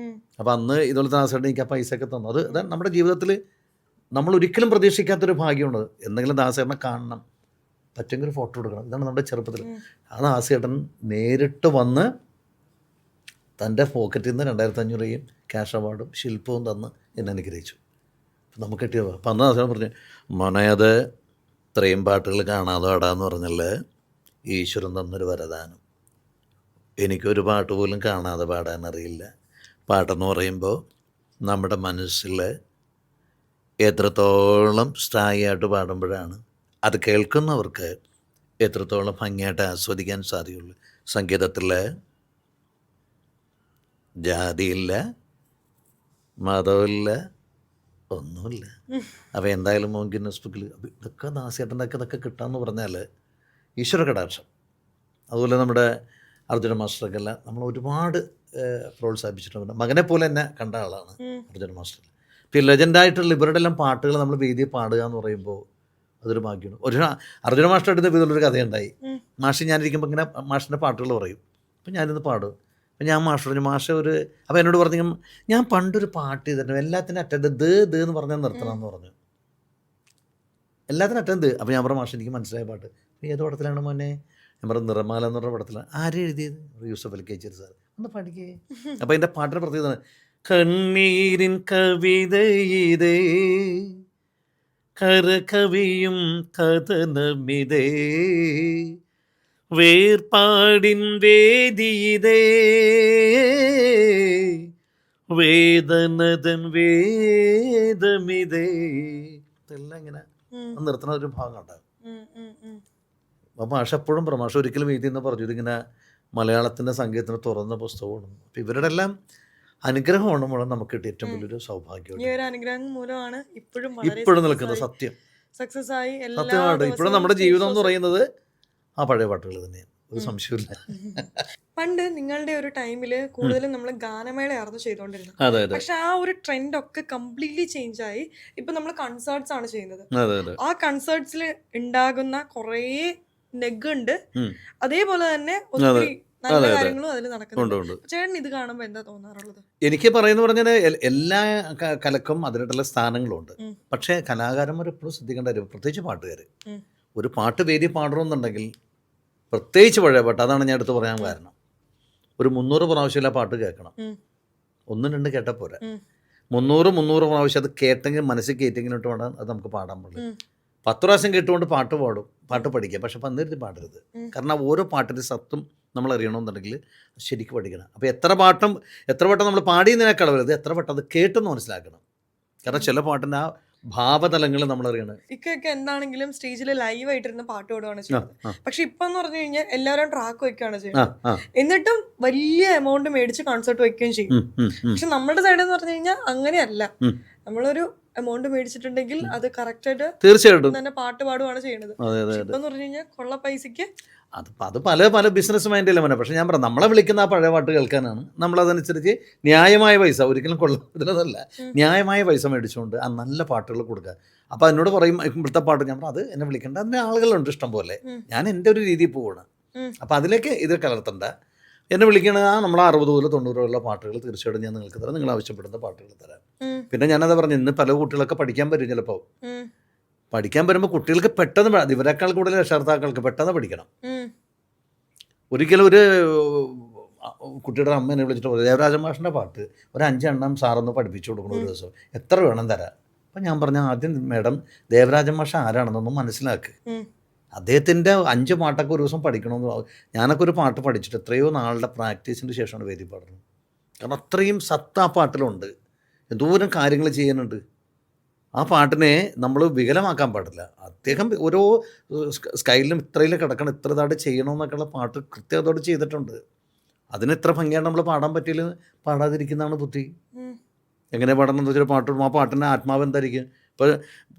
അപ്പം അന്ന് ഇതുപോലത്തെ ദാസേട്ടൻ എനിക്ക് ആ പൈസയൊക്കെ തന്നു. അത് അതാണ് നമ്മുടെ ജീവിതത്തിൽ നമ്മൾ ഒരിക്കലും പ്രതീക്ഷിക്കാത്തൊരു ഭാഗ്യമുണ്ട്. എന്തെങ്കിലും ദാസേട്ടനെ കാണണം, പറ്റുമെങ്കിൽ ഒരു ഫോട്ടോ എടുക്കണം. ഇതാണ് നമ്മുടെ ചെറുപ്പത്തിൽ. ആ ദാസേട്ടൻ നേരിട്ട് വന്ന് തൻ്റെ പോക്കറ്റിൽ നിന്ന് 2500 രൂപയും ക്യാഷ് അവാർഡും ശില്പവും തന്ന് എന്നെ അനുഗ്രഹിച്ചു. അപ്പം നമുക്ക് കിട്ടിയത്. അപ്പം അന്ന് ദാസേട്ടൻ പറഞ്ഞു, മോനെ അത് ഇത്രയും പാട്ടുകൾ കാണാതെ പാടാന്ന് പറഞ്ഞാൽ ഈശ്വരൻ തന്നൊരു വരദാനം. എനിക്കൊരു പാട്ട് പോലും കാണാതെ പാടാനറിയില്ല. പാട്ടെന്ന് പറയുമ്പോൾ നമ്മുടെ മനസ്സിൽ എത്രത്തോളം സ്ഥായിയായിട്ട് പാടുമ്പോഴാണ് അത് കേൾക്കുന്നവർക്ക് എത്രത്തോളം ഭംഗിയായിട്ട് ആസ്വദിക്കാൻ സാധിക്കുള്ളൂ. സംഗീതത്തിൽ ജാതിയില്ല, മതമില്ല, ഒന്നുമില്ല. അപ്പോൾ എന്തായാലും മോൻ ഗിന്നസ് ബുക്കിൽ ഇതൊക്കെ ദാസേട്ടൻ്റെ ഇതൊക്കെ കിട്ടാമെന്ന് പറഞ്ഞാൽ ഈശ്വര കടാക്ഷം. അതുപോലെ നമ്മുടെ അർജുന മാസ്റ്റർക്കെല്ലാം നമ്മൾ ഒരുപാട് പ്രോത്സാഹിപ്പിച്ചിട്ടുണ്ട്. മകനെ പോലെ തന്നെ കണ്ട ആളാണ് അർജുന മാസ്റ്റർ. ഇപ്പോൾ ലെജൻഡായിട്ടുള്ള ഇവരുടെ എല്ലാം പാട്ടുകൾ നമ്മൾ വേദിയിൽ പാടുക എന്ന് പറയുമ്പോൾ അതൊരു ഭാഗ്യമാണ്. ഒരു അർജുന മാസ്റ്റർ എടുത്ത ഇതുപോലൊരു കഥയുണ്ടായി. മാഷ് ഞാനിരിക്കുമ്പോൾ ഇങ്ങനെ മാഷിൻ്റെ പാട്ടുകൾ പറയും. അപ്പം ഞാനിന്ന് പാടും. അപ്പം ഞാൻ മാഷ് മാഷ് ഒരു അപ്പോൾ എന്നോട് പറഞ്ഞു, ഞാൻ പണ്ടൊരു പാട്ട് ചെയ്തിട്ടുണ്ട്, എല്ലാത്തിനും അറ്റൻഡ് ദ് എന്ന് പറഞ്ഞാൽ നിർത്തണം എന്ന് പറഞ്ഞു. എല്ലാത്തിനും അറ്റൻഡ്. അപ്പോൾ ഞാൻ പറഞ്ഞ മാഷ് എനിക്ക് മനസ്സിലായ പാട്ട് ഏത് പടത്തിലാണ് മോനെ? ഞാൻ പറഞ്ഞ നിറമാല എന്ന് പറഞ്ഞ പടത്തിലാണ്. ആരും എഴുതിയത്? യൂസഫ് അലി കേച്ചേരി സാർ. ഒന്ന് പഠിക്കേ. അപ്പോൾ എൻ്റെ പാട്ടിൻ്റെ പ്രത്യേകത കണ്ണീരിൻ കവിതയിതേ കരകവിയും കഥനമിതേ വേർപാടിൻ വേദിയിതേ വേദനതൻ വേദമിതേ. ഇതെല്ലാം ഇങ്ങനെ നിർത്തുന്ന ഒരു ഭാഗം ഉണ്ടാകും. അപ്പോൾ മാഷ എപ്പോഴും മാഷ ഒരിക്കലും എഴുതി എന്ന് പറഞ്ഞു, ഇതിങ്ങനെ മലയാളത്തിൻ്റെ സംഗീതത്തിന് തുറന്ന പുസ്തകമാണ്. അപ്പം ഇവരുടെ എല്ലാം അനുഗ്രഹമാണ് മൂലം നമുക്ക് കിട്ടിയ ഏറ്റവും വലിയൊരു സൗഭാഗ്യം. ഈ ഒരു അനുഗ്രഹം മൂലമാണ് ഇപ്പോഴും നിൽക്കുന്നത്. സത്യം സക്സസ് ആയി. സത്യമായിട്ട് ഇപ്പോഴും നമ്മുടെ ജീവിതം എന്ന് പറയുന്നത് ആ പഴയ പാട്ടുകൾ തന്നെയാണ്, ഒരു സംശയമില്ല. പണ്ട് നിങ്ങളുടെ ഒരു ടൈമില് കൂടുതലും നമ്മൾ ഗാനമേളയായിരുന്നു ചെയ്തുകൊണ്ടിരുന്നത്. അതെ അതെ. പക്ഷെ ആ ഒരു ട്രെൻഡ് ഒക്കെ കംപ്ലീറ്റ്ലി ചേഞ്ച് ആയി. ഇപ്പൊ നമ്മൾ കൺസേർട്സ് ആണ് ചെയ്യുന്നത്. അതെ അതെ. ആ കൺസേർട്സിൽ ഉണ്ടാകുന്ന കുറേ നെഗുണ്ട്, അതേപോലെ തന്നെ ഒത്തിരി നല്ല കാര്യങ്ങളും അതിൽ നടക്കുന്നുണ്ട്. ചേട്ടൻ ഇത് കാണുമ്പോൾ എന്താ തോന്നാറുള്ളത്? എനിക്ക് പറയുന്ന പറഞ്ഞാൽ എല്ലാ കലക്കും അതിനായിട്ടുള്ള സ്ഥാനങ്ങളുണ്ട്. പക്ഷേ കലാകാരന്മാർ എപ്പോഴും ശ്രദ്ധിക്കേണ്ട കാര്യം, പ്രത്യേകിച്ച് പാട്ടുകാർ, ഒരു പാട്ട് വേദി പാടണമെന്നുണ്ടെങ്കിൽ പ്രത്യേകിച്ച് പഴയ പാട്ട്, അതാണ് ഞാൻ എടുത്ത് പറയാൻ കാരണം. ഒരു 300 പ്രാവശ്യം ആ പാട്ട് കേൾക്കണം. 1-2 കേട്ടാൽ പോരാ. 300 പ്രാവശ്യം അത് കേട്ടെങ്കിൽ മനസ്സിൽ കയറ്റെങ്കിലും ഇട്ട് പാടാൻ അത് നമുക്ക് പാടാൻ പാടില്ല. 10 പ്രാവശ്യം കേട്ടുകൊണ്ട് പാട്ട് പാടും, പാട്ട് പഠിക്കാം. പക്ഷെ പന്നിരുത്തി പാടരുത്. കാരണം ഓരോ പാട്ടിൻ്റെ സത്തും നമ്മൾ അറിയണമെന്നുണ്ടെങ്കിൽ ശരിക്കും പഠിക്കണം. അപ്പോൾ എത്ര വട്ടം നമ്മൾ പാടിയതിനേക്കാൾ വരുത്, എത്ര വട്ടം അത് കേട്ടെന്ന് മനസ്സിലാക്കണം. കാരണം ചില പാട്ടിൻ്റെ ആ ഭാവതലങ്ങൾ നമ്മൾ അറിയണം. ഇക്കൊക്കെ എന്താണെങ്കിലും സ്റ്റേജിൽ ലൈവ് ആയിട്ടിരുന്ന് പാട്ട് പാടുകയാണ് ചെയ്യുന്നത്. പക്ഷെ ഇപ്പൊ എന്ന് പറഞ്ഞു കഴിഞ്ഞാൽ എല്ലാവരും ട്രാക്ക് വെക്കുകയാണ് ചെയ്യുന്നത്. എന്നിട്ടും വലിയ എമൗണ്ട് മേടിച്ച് കോൺസെർട്ട് വെക്കുകയും ചെയ്യും. പക്ഷെ നമ്മുടെ സൈഡ് എന്ന് പറഞ്ഞു കഴിഞ്ഞാൽ അങ്ങനെയല്ല. നമ്മളൊരു എമൗണ്ട് മേടിച്ചിട്ടുണ്ടെങ്കിൽ അത് കറക്റ്റ് ആയിട്ട് തീർച്ചയായിട്ടും തന്നെ പാട്ട് പാടുകയാണ് ചെയ്യുന്നത്. ഇപ്പൊ എന്ന് പറഞ്ഞു കഴിഞ്ഞാൽ കൊള്ള പൈസക്ക് അത് പല ബിസിനസ് മൈൻഡിലെ മോനെ. പക്ഷെ ഞാൻ പറയാം, നമ്മളെ വിളിക്കുന്ന ആ പഴയ പാട്ട് കേൾക്കാനാണ്. നമ്മളതനുസരിച്ച് ന്യായമായ പൈസ, ഒരിക്കലും കൊള്ളത്തിലതല്ല, ന്യായമായ പൈസ മേടിച്ചുകൊണ്ട് ആ നല്ല പാട്ടുകൾ കൊടുക്കുക. അപ്പോൾ എന്നോട് പറയും ഇവിടുത്തെ പാട്ട്, ഞാൻ പറഞ്ഞു അത് എന്നെ വിളിക്കേണ്ട, അതിന് ആളുകളുണ്ട് ഇഷ്ടം പോലെ, ഞാൻ എൻ്റെ ഒരു രീതിയിൽ പോവുകയാണ്. അപ്പോൾ അതിലേക്ക് ഇത് കലർത്തണ്ട. എന്നെ വിളിക്കണ നമ്മൾ 60 മുതൽ 90 ഉള്ള പാട്ടുകൾ തീർച്ചയായിട്ടും ഞാൻ നിങ്ങൾക്ക് തരാം, നിങ്ങൾ ആവശ്യപ്പെടുന്ന പാട്ടുകൾ തരാം. പിന്നെ ഞാനത് പറഞ്ഞു, ഇന്ന് പല കുട്ടികളൊക്കെ പഠിക്കാൻ വരും. ചിലപ്പോൾ പഠിക്കാൻ വരുമ്പോൾ കുട്ടികൾക്ക് പെട്ടെന്ന്, ഇവരെക്കാൾ കൂടുതൽ രക്ഷകർത്താക്കൾക്ക് പെട്ടെന്ന് പഠിക്കണം. ഒരിക്കലും ഒരു കുട്ടിയുടെ അമ്മ എന്നെ വിളിച്ചിട്ട് പറയും, ദേവരാജ മാഷിൻ്റെ പാട്ട് ഒരു 5 എണ്ണം സാറൊന്ന് പഠിപ്പിച്ചു കൊടുക്കണം ഒരു ദിവസം, എത്ര വേണം തരാം. അപ്പം ഞാൻ പറഞ്ഞു, ആദ്യം മാഡം ദേവരാജ മാഷ ആരാണെന്നൊന്നും മനസ്സിലാക്ക്. അദ്ദേഹത്തിൻ്റെ 5 പാട്ടൊക്കെ ഒരു ദിവസം പഠിക്കണമെന്ന്. ഞാനൊക്കെ ഒരു പാട്ട് പഠിച്ചിട്ട് എത്രയോ നാളുടെ പ്രാക്ടീസിൻ്റെ ശേഷമാണ് വേദി പാടുന്നത്. കാരണം അത്രയും സത്ത് ആ പാട്ടിലുണ്ട്, എന്തോരം കാര്യങ്ങൾ ചെയ്യാനുണ്ട്. ആ പാട്ടിനെ നമ്മൾ വികലമാക്കാൻ പാടില്ല. അദ്ദേഹം ഓരോ സ്കൈലിലും ഇത്രയിൽ കിടക്കണം, ഇത്ര ഇതായിട്ട് ചെയ്യണമെന്നൊക്കെയുള്ള പാട്ട് കൃത്യതയോട് ചെയ്തിട്ടുണ്ട്. അതിന് ഇത്ര ഭംഗിയായിട്ട് നമ്മൾ പാടാൻ പറ്റിയില്ല, പാടാതിരിക്കുന്നതാണ് ബുദ്ധി. എങ്ങനെ പാടണം എന്ന് വെച്ചാൽ പാട്ട് ആ പാട്ടിൻ്റെ ആത്മാവ് എന്തായിരിക്കും? ഇപ്പോൾ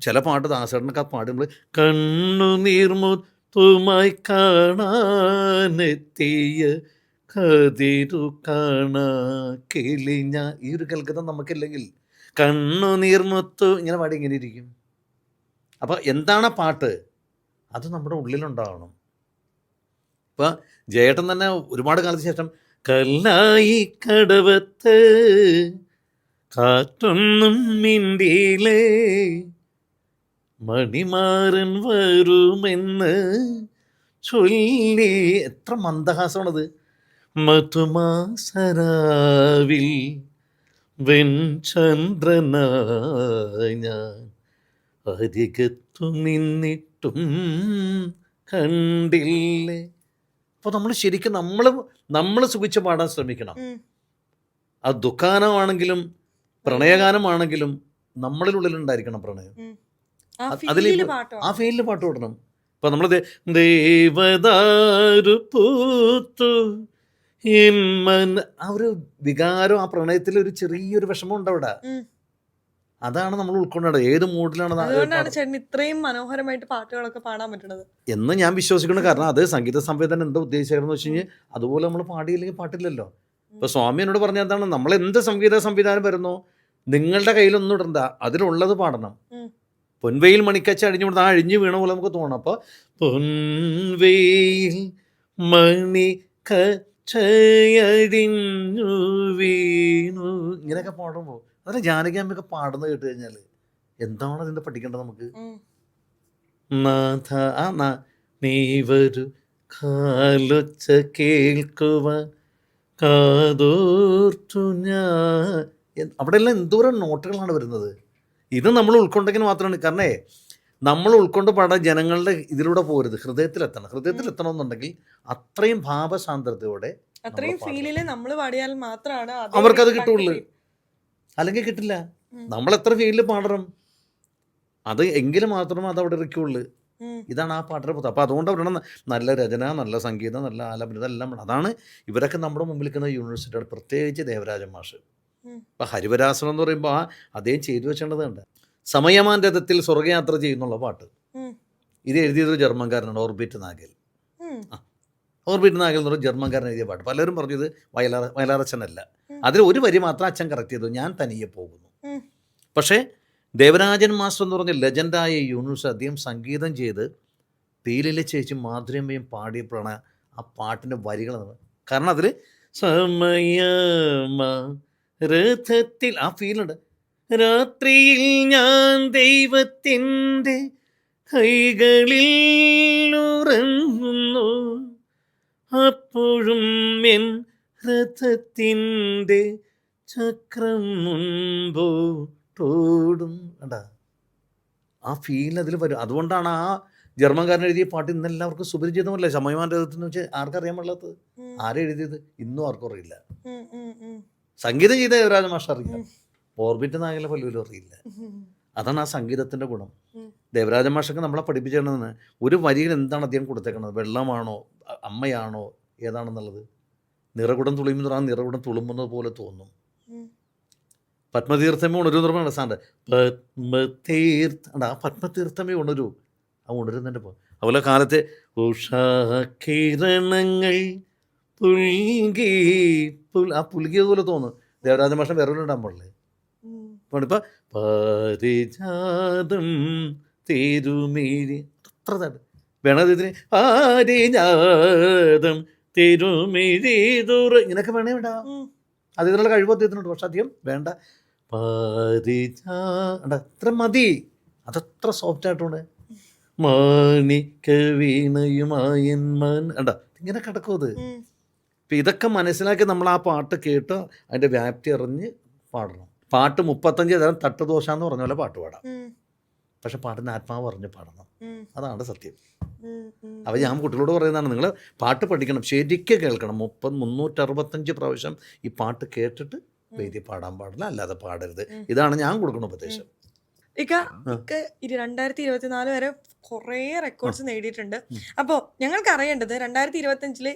ചില പാട്ട് ദാസേട്ടനൊക്കെ പാടി നമ്മൾ കണ്ണുനീർമുത്തുമായി കാണാനെത്തിയ കതിരു കാണാ കിളിഞ്ഞ, ഈ ഒരു കേൾക്കുന്നത് നമുക്കില്ലെങ്കിൽ കണ്ണുനീർമുത്തു ഇങ്ങനെ പാടി ഇങ്ങനെ ഇരിക്കും. അപ്പോൾ എന്താണ് പാട്ട്? അത് നമ്മുടെ ഉള്ളിലുണ്ടാവണം. ഇപ്പം ജയേട്ടൻ തന്നെ ഒരുപാട് കാലത്തിന് ശേഷം കല്ലായി കടവത്ത് കാറ്റൊന്നും മിണ്ടിയിലേ മണിമാരൻ വരുമെന്ന് ചൊല്ലി, എത്ര മന്ദഹാസമാണത്. മധുമാസരാവിൽ വെൺചന്ദ്രനായി ഞാൻ അരികത്തു നിന്നിട്ടും കണ്ടില്ലേ. അപ്പോൾ നമ്മൾ ശരിക്കും നമ്മൾ സുഖിച്ച് പാടാൻ ശ്രമിക്കണം. അത് ദുഃഖാനമാണെങ്കിലും പ്രണയഗാനമാണെങ്കിലും നമ്മളിലുള്ളിലുണ്ടായിരിക്കണം പ്രണയം. അതിൽ ആ ഫീലിൽ പാട്ട് പാടണം. ഇപ്പം നമ്മൾ ദേവദാരു പൂത്തു ആ ഒരു വികാരം, ആ പ്രണയത്തിൽ ഒരു ചെറിയൊരു വിഷമം ഉണ്ട് അവിടെ. അതാണ് നമ്മൾ ഉൾക്കൊണ്ടത്. ഏത് മൂഡിലാണ് ഇത്രയും മനോഹരമായിട്ട് പാട്ടുകളൊക്കെ പാടാൻ പറ്റുന്നത് എന്ന് ഞാൻ വിശ്വസിക്കുന്നു. കാരണം അത് സംഗീത സംവേദനം എന്താ ഉദ്ദേശിച്ചതെന്ന് വെച്ച് കഴിഞ്ഞാൽ അതുപോലെ നമ്മൾ പാടിയില്ലെങ്കിൽ പാട്ടില്ലല്ലോ. ഇപ്പോൾ സ്വാമി എന്നോട് പറഞ്ഞ എന്താണ്, നമ്മൾ എന്ത് സംഗീത സംവിധാനം വരുന്നോ നിങ്ങളുടെ കയ്യിലൊന്നും ഇടണ്ട, അതിലുള്ളത് പാടണം. പൊൻവെയിൽ മണിക്കച്ച അഴിഞ്ഞു കൊടുത്താൽ ആ അഴിഞ്ഞു വീണ പോലെ നമുക്ക് തോന്നണം. അപ്പോൾ പൊൻവെയിൽ മണിക്കച്ചയടിഞ്ഞു വീണു ഇങ്ങനെയൊക്കെ പാടുമ്പോൾ അതിന് ജാനകിയമ്മയൊക്കെ പാടുന്നത് കേട്ട് കഴിഞ്ഞാൽ എന്താണ് അതിൻ്റെ പഠിക്കേണ്ടത് നമുക്ക്? നാഥ നീ വരൂ കാലൊച്ച കേൾക്കുവാൻ കാതോർത്തു ഞാൻ, അവിടെയെല്ലാം എന്തോരം നോട്ടുകളാണ് വരുന്നത്. ഇത് നമ്മൾ ഉൾക്കൊണ്ടെങ്കിൽ മാത്രമാണ്. കാരണം നമ്മൾ ഉൾക്കൊണ്ട് പാടാൻ ജനങ്ങളുടെ ഇതിലൂടെ പോരുത്, ഹൃദയത്തിലെത്തണം. ഹൃദയത്തിലെത്തണമെന്നുണ്ടെങ്കിൽ അത്രയും ഭാവസാന്ദ്രതയോടെ അത്രയും ഫീലില് നമ്മൾ പാടിയാൽ മാത്രമാണ് അവർക്കത് കിട്ടുള്ളൂ, അല്ലെങ്കിൽ കിട്ടില്ല. നമ്മൾ എത്ര ഫീലിൽ പാടണം, അത് എങ്കിലും മാത്രമേ അത് അവിടെ ഇരിക്കുള്ളൂ. ഇതാണ് ആ പാട്ടിൻ്റെ പുറത്ത്. അപ്പോൾ അതുകൊണ്ട് അവരുടെ നല്ല രചന, നല്ല സംഗീതം, നല്ല ആലപനം, ഇതെല്ലാം വേണം. അതാണ് ഇവരൊക്കെ നമ്മുടെ മുമ്പിൽ നിൽക്കുന്ന യൂണിവേഴ്സിറ്റിയുടെ, പ്രത്യേകിച്ച് ദേവരാജൻ മാഷ്. ഇപ്പം ഹരിവരാസനം എന്ന് പറയുമ്പോൾ അദ്ദേഹം ചെയ്തു വെച്ചേണ്ടത് ഉണ്ട്. സമയമാൻ രഥത്തിൽ സ്വർഗയാത്ര ചെയ്യുന്നുള്ള പാട്ട് ഇത് എഴുതിയതൊരു ജർമ്മൻകാരനാണ്, ഓർബിറ്റ് നാഗൽ. ഓർബിറ്റ് നാഗൽ എന്ന് പറഞ്ഞ ജർമ്മൻകാരൻ എഴുതിയ പാട്ട്. പലരും പറഞ്ഞു ഇത് വയലാറച്ചനല്ല. അതിൽ ഒരു വരി മാത്രം അച്ഛൻ കറക്റ്റ് ചെയ്തു, ഞാൻ തനിയെ പോകുന്നു. പക്ഷേ ദേവരാജൻ മാസ്റ്റർ എന്ന് പറഞ്ഞ ലെജൻഡായ യൂണിവേഴ്സ് അദ്ദേഹം സംഗീതം ചെയ്ത് പീലിലെ ചേച്ചി മാധുര്യമ്മയും പാടിയപ്പോഴാണ് ആ പാട്ടിൻ്റെ വരികൾ. കാരണം അതിൽ സമയമാ രഥത്തിൽ ആ ഫീലുണ്ട്. രാത്രിയിൽ ഞാൻ ദൈവത്തിൻ്റെ കൈകളിൽ ഉറങ്ങുന്നു, അപ്പോഴും എൻ രഥത്തിൻ്റെ ചക്രം മുൻപോട്ടോടും. കണ്ടാ ആ ഫീൽ അതിൽ വരും. അതുകൊണ്ടാണ് ആ ജർമ്മൻകാരൻ എഴുതിയ പാട്ട് ഇന്നെല്ലാവർക്കും സുപരിചിതമല്ലേ. സമയമാൻ രഥത്തിന് വെച്ച് ആർക്കറിയാൻ പാടില്ലാത്തത്? ആരെഴുതിയത് ഇന്നും ആർക്കും അറിയില്ല. സംഗീതം ചെയ്ത ദേവരാജ മാഷ് അറിയില്ല, ഓർബിറ്റ് നാഗലെ പോലും അറിയില്ല. അതാണ് ആ സംഗീതത്തിൻ്റെ ഗുണം. ദേവരാജ മാഷൊക്കെ നമ്മളെ പഠിപ്പിച്ചേണ്ടതെന്ന് ഒരു വരിയിൽ എന്താണ് അദ്ദേഹം കൊടുത്തേക്കണത്, വെള്ളമാണോ അമ്മയാണോ ഏതാണെന്നുള്ളത്. നിറകുടം തുളിയുമ്പോൾ ആ നിറകുടം തുളുമ്പുന്നത് പോലെ തോന്നും. പത്മതീർത്ഥമേ ഉണരൂ എന്ന് പറഞ്ഞ സാറിൻ്റെ പത്മതീർത്ഥ, ആ പത്മതീർത്ഥമേ ഉണരൂ, ആ ഉണരുന്നതിൻ്റെ പോ. അതുപോലെ കാലത്തെ ഉഷാകിരണങ്ങൾ പുൽകി ആ പുൽകിയത് പോലെ തോന്നും. ദേവരാജ മാഷ വിരലുണ്ടാൻ പാടില്ലേ. അപ്പോൾ ഇപ്പം പാരിജാതം തിരുമേരി അത്ര വേണതിന് പാരിജാതം തിരുമേരി ദൂര ഇങ്ങനെയൊക്കെ വേണേ വേണ്ട. അത് ഇതിനുള്ള കഴിവ് അദ്ദേഹത്തിനുണ്ട്, പക്ഷെ അധികം വേണ്ട. പാരിജാണ്ട അത്ര മതി, അതത്ര സോഫ്റ്റ് ആയിട്ടുണ്ട്. മാണിക്ക വീണയുമായന്മാൻ വേണ്ട ഇങ്ങനെ കിടക്കും അത്. അപ്പം ഇതൊക്കെ മനസ്സിലാക്കി നമ്മൾ ആ പാട്ട് കേട്ട് അതിൻ്റെ വ്യാപ്തി അറിഞ്ഞ് പാടണം. പാട്ട് 35 തരം തട്ടുദോശ എന്ന് പറഞ്ഞ പോലെ പാട്ട് പാടാം, പക്ഷെ പാട്ടിന് ആത്മാവ് അറിഞ്ഞ് പാടണം. അതാണ് സത്യം. അപ്പോൾ ഞാൻ കുട്ടികളോട് പറയുന്നതാണ്, നിങ്ങൾ പാട്ട് പഠിക്കണം, ശരിക്കും കേൾക്കണം. 365 പ്രാവശ്യം ഈ പാട്ട് കേട്ടിട്ട് വേദി പാടാൻ പാടില്ല, അല്ലാതെ പാടരുത്. ഇതാണ് ഞാൻ കൊടുക്കുന്ന ഉപദേശം. ഇക്ക 2024 വരെ കുറേ റെക്കോർഡ്സ് നേടിയിട്ടുണ്ട്. അപ്പോൾ ഞങ്ങൾക്ക് അറിയേണ്ടത് 2025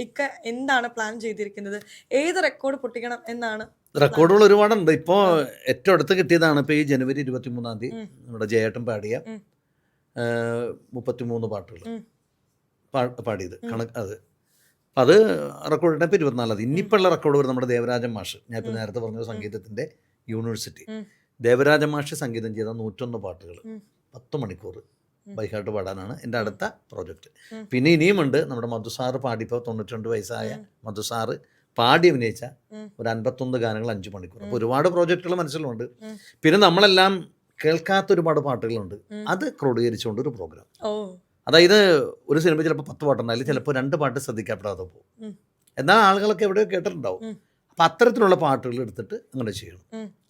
ഇക്ക എന്താണ് പ്ലാൻ ചെയ്തിരിക്കുന്നത്, ഏത് റെക്കോർഡ് പൊട്ടിക്കണം എന്നാണ്? റെക്കോർഡുകൾ ഒരുപാടുണ്ട്. ഇപ്പോൾ ഏറ്റവും അടുത്ത് കിട്ടിയതാണ് ഇപ്പോൾ ഈ ജനുവരി 23 നമ്മുടെ ജയേട്ടൻ പാടിയ 33 പാട്ടുകൾ പാടിയത് കണക്ക്. അത് റെക്കോർഡ് ഇട്ടപ്പോൾ 24. ഇനിയിപ്പോൾ ഉള്ള റെക്കോർഡ് വരും നമ്മുടെ ദേവരാജൻ മാഷ്. ഞാൻ ഇപ്പോൾ നേരത്തെ പറഞ്ഞത് സംഗീതത്തിൻ്റെ യൂണിവേഴ്സിറ്റി. ദേവരാജൻ മാഷ് സംഗീതം ചെയ്ത 101 പാട്ടുകൾ 10 മണിക്കൂർ ബൈഹാർട്ട് പാടാനാണ് എൻ്റെ അടുത്ത പ്രോജക്റ്റ്. പിന്നെ ഇനിയുമുണ്ട് നമ്മുടെ മധുസാറ് പാടിപ്പോൾ 92 വയസ്സായ മധുസാറ് പാടി അഭിനയിച്ച ഒരു 51 ഗാനങ്ങൾ 5 മണിക്കൂർ. അപ്പോൾ ഒരുപാട് പ്രോജക്റ്റുകൾ മനസ്സിലുണ്ട്. പിന്നെ നമ്മളെല്ലാം കേൾക്കാത്ത ഒരുപാട് പാട്ടുകളുണ്ട്. അത് ക്രോഡീകരിച്ചുകൊണ്ട് ഒരു പ്രോഗ്രാം. അതായത് ഒരു സിനിമ ചിലപ്പോൾ 10 പാട്ടുണ്ടായാലും ചിലപ്പോൾ 2 പാട്ട് ശ്രദ്ധിക്കപ്പെടാതെ പോകും. എന്നാൽ ആളുകളൊക്കെ എവിടെയോ കേട്ടിട്ടുണ്ടാവും. അപ്പം അത്തരത്തിലുള്ള പാട്ടുകൾ എടുത്തിട്ട് അങ്ങനെ ചെയ്യണം.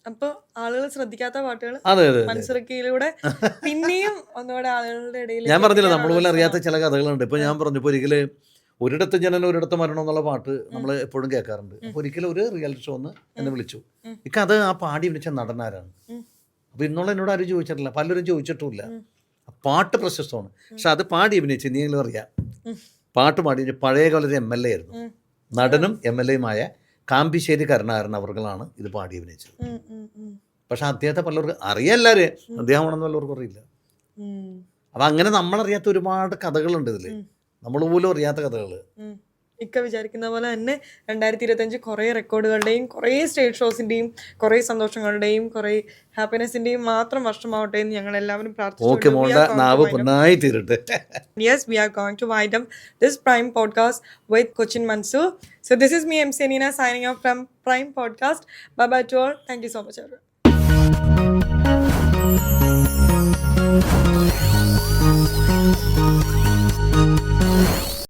അപ്പോൾ ആളുകൾ ശ്രദ്ധിക്കാത്ത പാട്ടുകൾ അതെ അതെ മനസ്സിറക്കിയിലൂടെ പിന്നെയും ഒന്നുകൂടെ ആളുകളുടെ ഇടയിൽ. ഞാൻ പറഞ്ഞില്ല, നമ്മൾ പോലും അറിയാത്ത ചില കഥകളുണ്ട്. ഇപ്പോൾ ഞാൻ പറഞ്ഞു, ഇപ്പോൾ ഒരിക്കൽ ഒരിടത്ത് ജനനം ഒരിടത്ത് മരണം എന്നുള്ള പാട്ട് നമ്മൾ എപ്പോഴും കേൾക്കാറുണ്ട്. അപ്പോൾ ഒരിക്കലും ഒരു റിയാലിറ്റി ഷോ ഒന്ന് എന്നെ വിളിച്ചു. അത് ആ പാടി വിളിച്ച നടനാരാണ്. അപ്പോൾ ഇന്നുള്ള എന്നോട് ആരും ചോദിച്ചിട്ടില്ല, പലരും ചോദിച്ചിട്ടുമില്ല. പാട്ട് പ്രശസ്തമാണ്, പക്ഷെ അത് പാടി അഭിനയിച്ച് നീങ്ങളും അറിയാം. പാട്ട് പാടി പഴയ കാലത്ത് MLA ആയിരുന്നു, നടനും MLAയുമായ കാമ്പിശ്ശേരി കരുണാകരൻ അവർകളാണ് ഇത് പാടി അഭിനയിച്ചത്. പക്ഷെ അദ്ദേഹത്തെ പലർക്കും അറിയാം, എല്ലാവരും അദ്ദേഹമാണെന്ന് പലർക്കും അറിയില്ല. അപ്പം അങ്ങനെ നമ്മളറിയാത്ത ഒരുപാട് കഥകളുണ്ട് ഇതിൽ, നമ്മൾ പോലും അറിയാത്ത കഥകൾ. ഇക്ക വിചാരിക്കുന്ന പോലെ തന്നെ 2025 കുറേ റെക്കോർഡുകളുടെയും കുറേ സ്റ്റേജ് ഷോസിൻ്റെയും കുറേ സന്തോഷങ്ങളുടെയും കുറേ ഹാപ്പിനെസിൻ്റെയും മാത്രം വർഷമാവട്ടെ എന്ന് ഞങ്ങൾ എല്ലാവരും പ്രാർത്ഥിച്ചു. Yes, we are going to wind up this Prime podcast with Cochin Mansoor. So this is me, MC Nina, signing off from Prime Podcast. Bye bye to all. Thank you so much, everyone.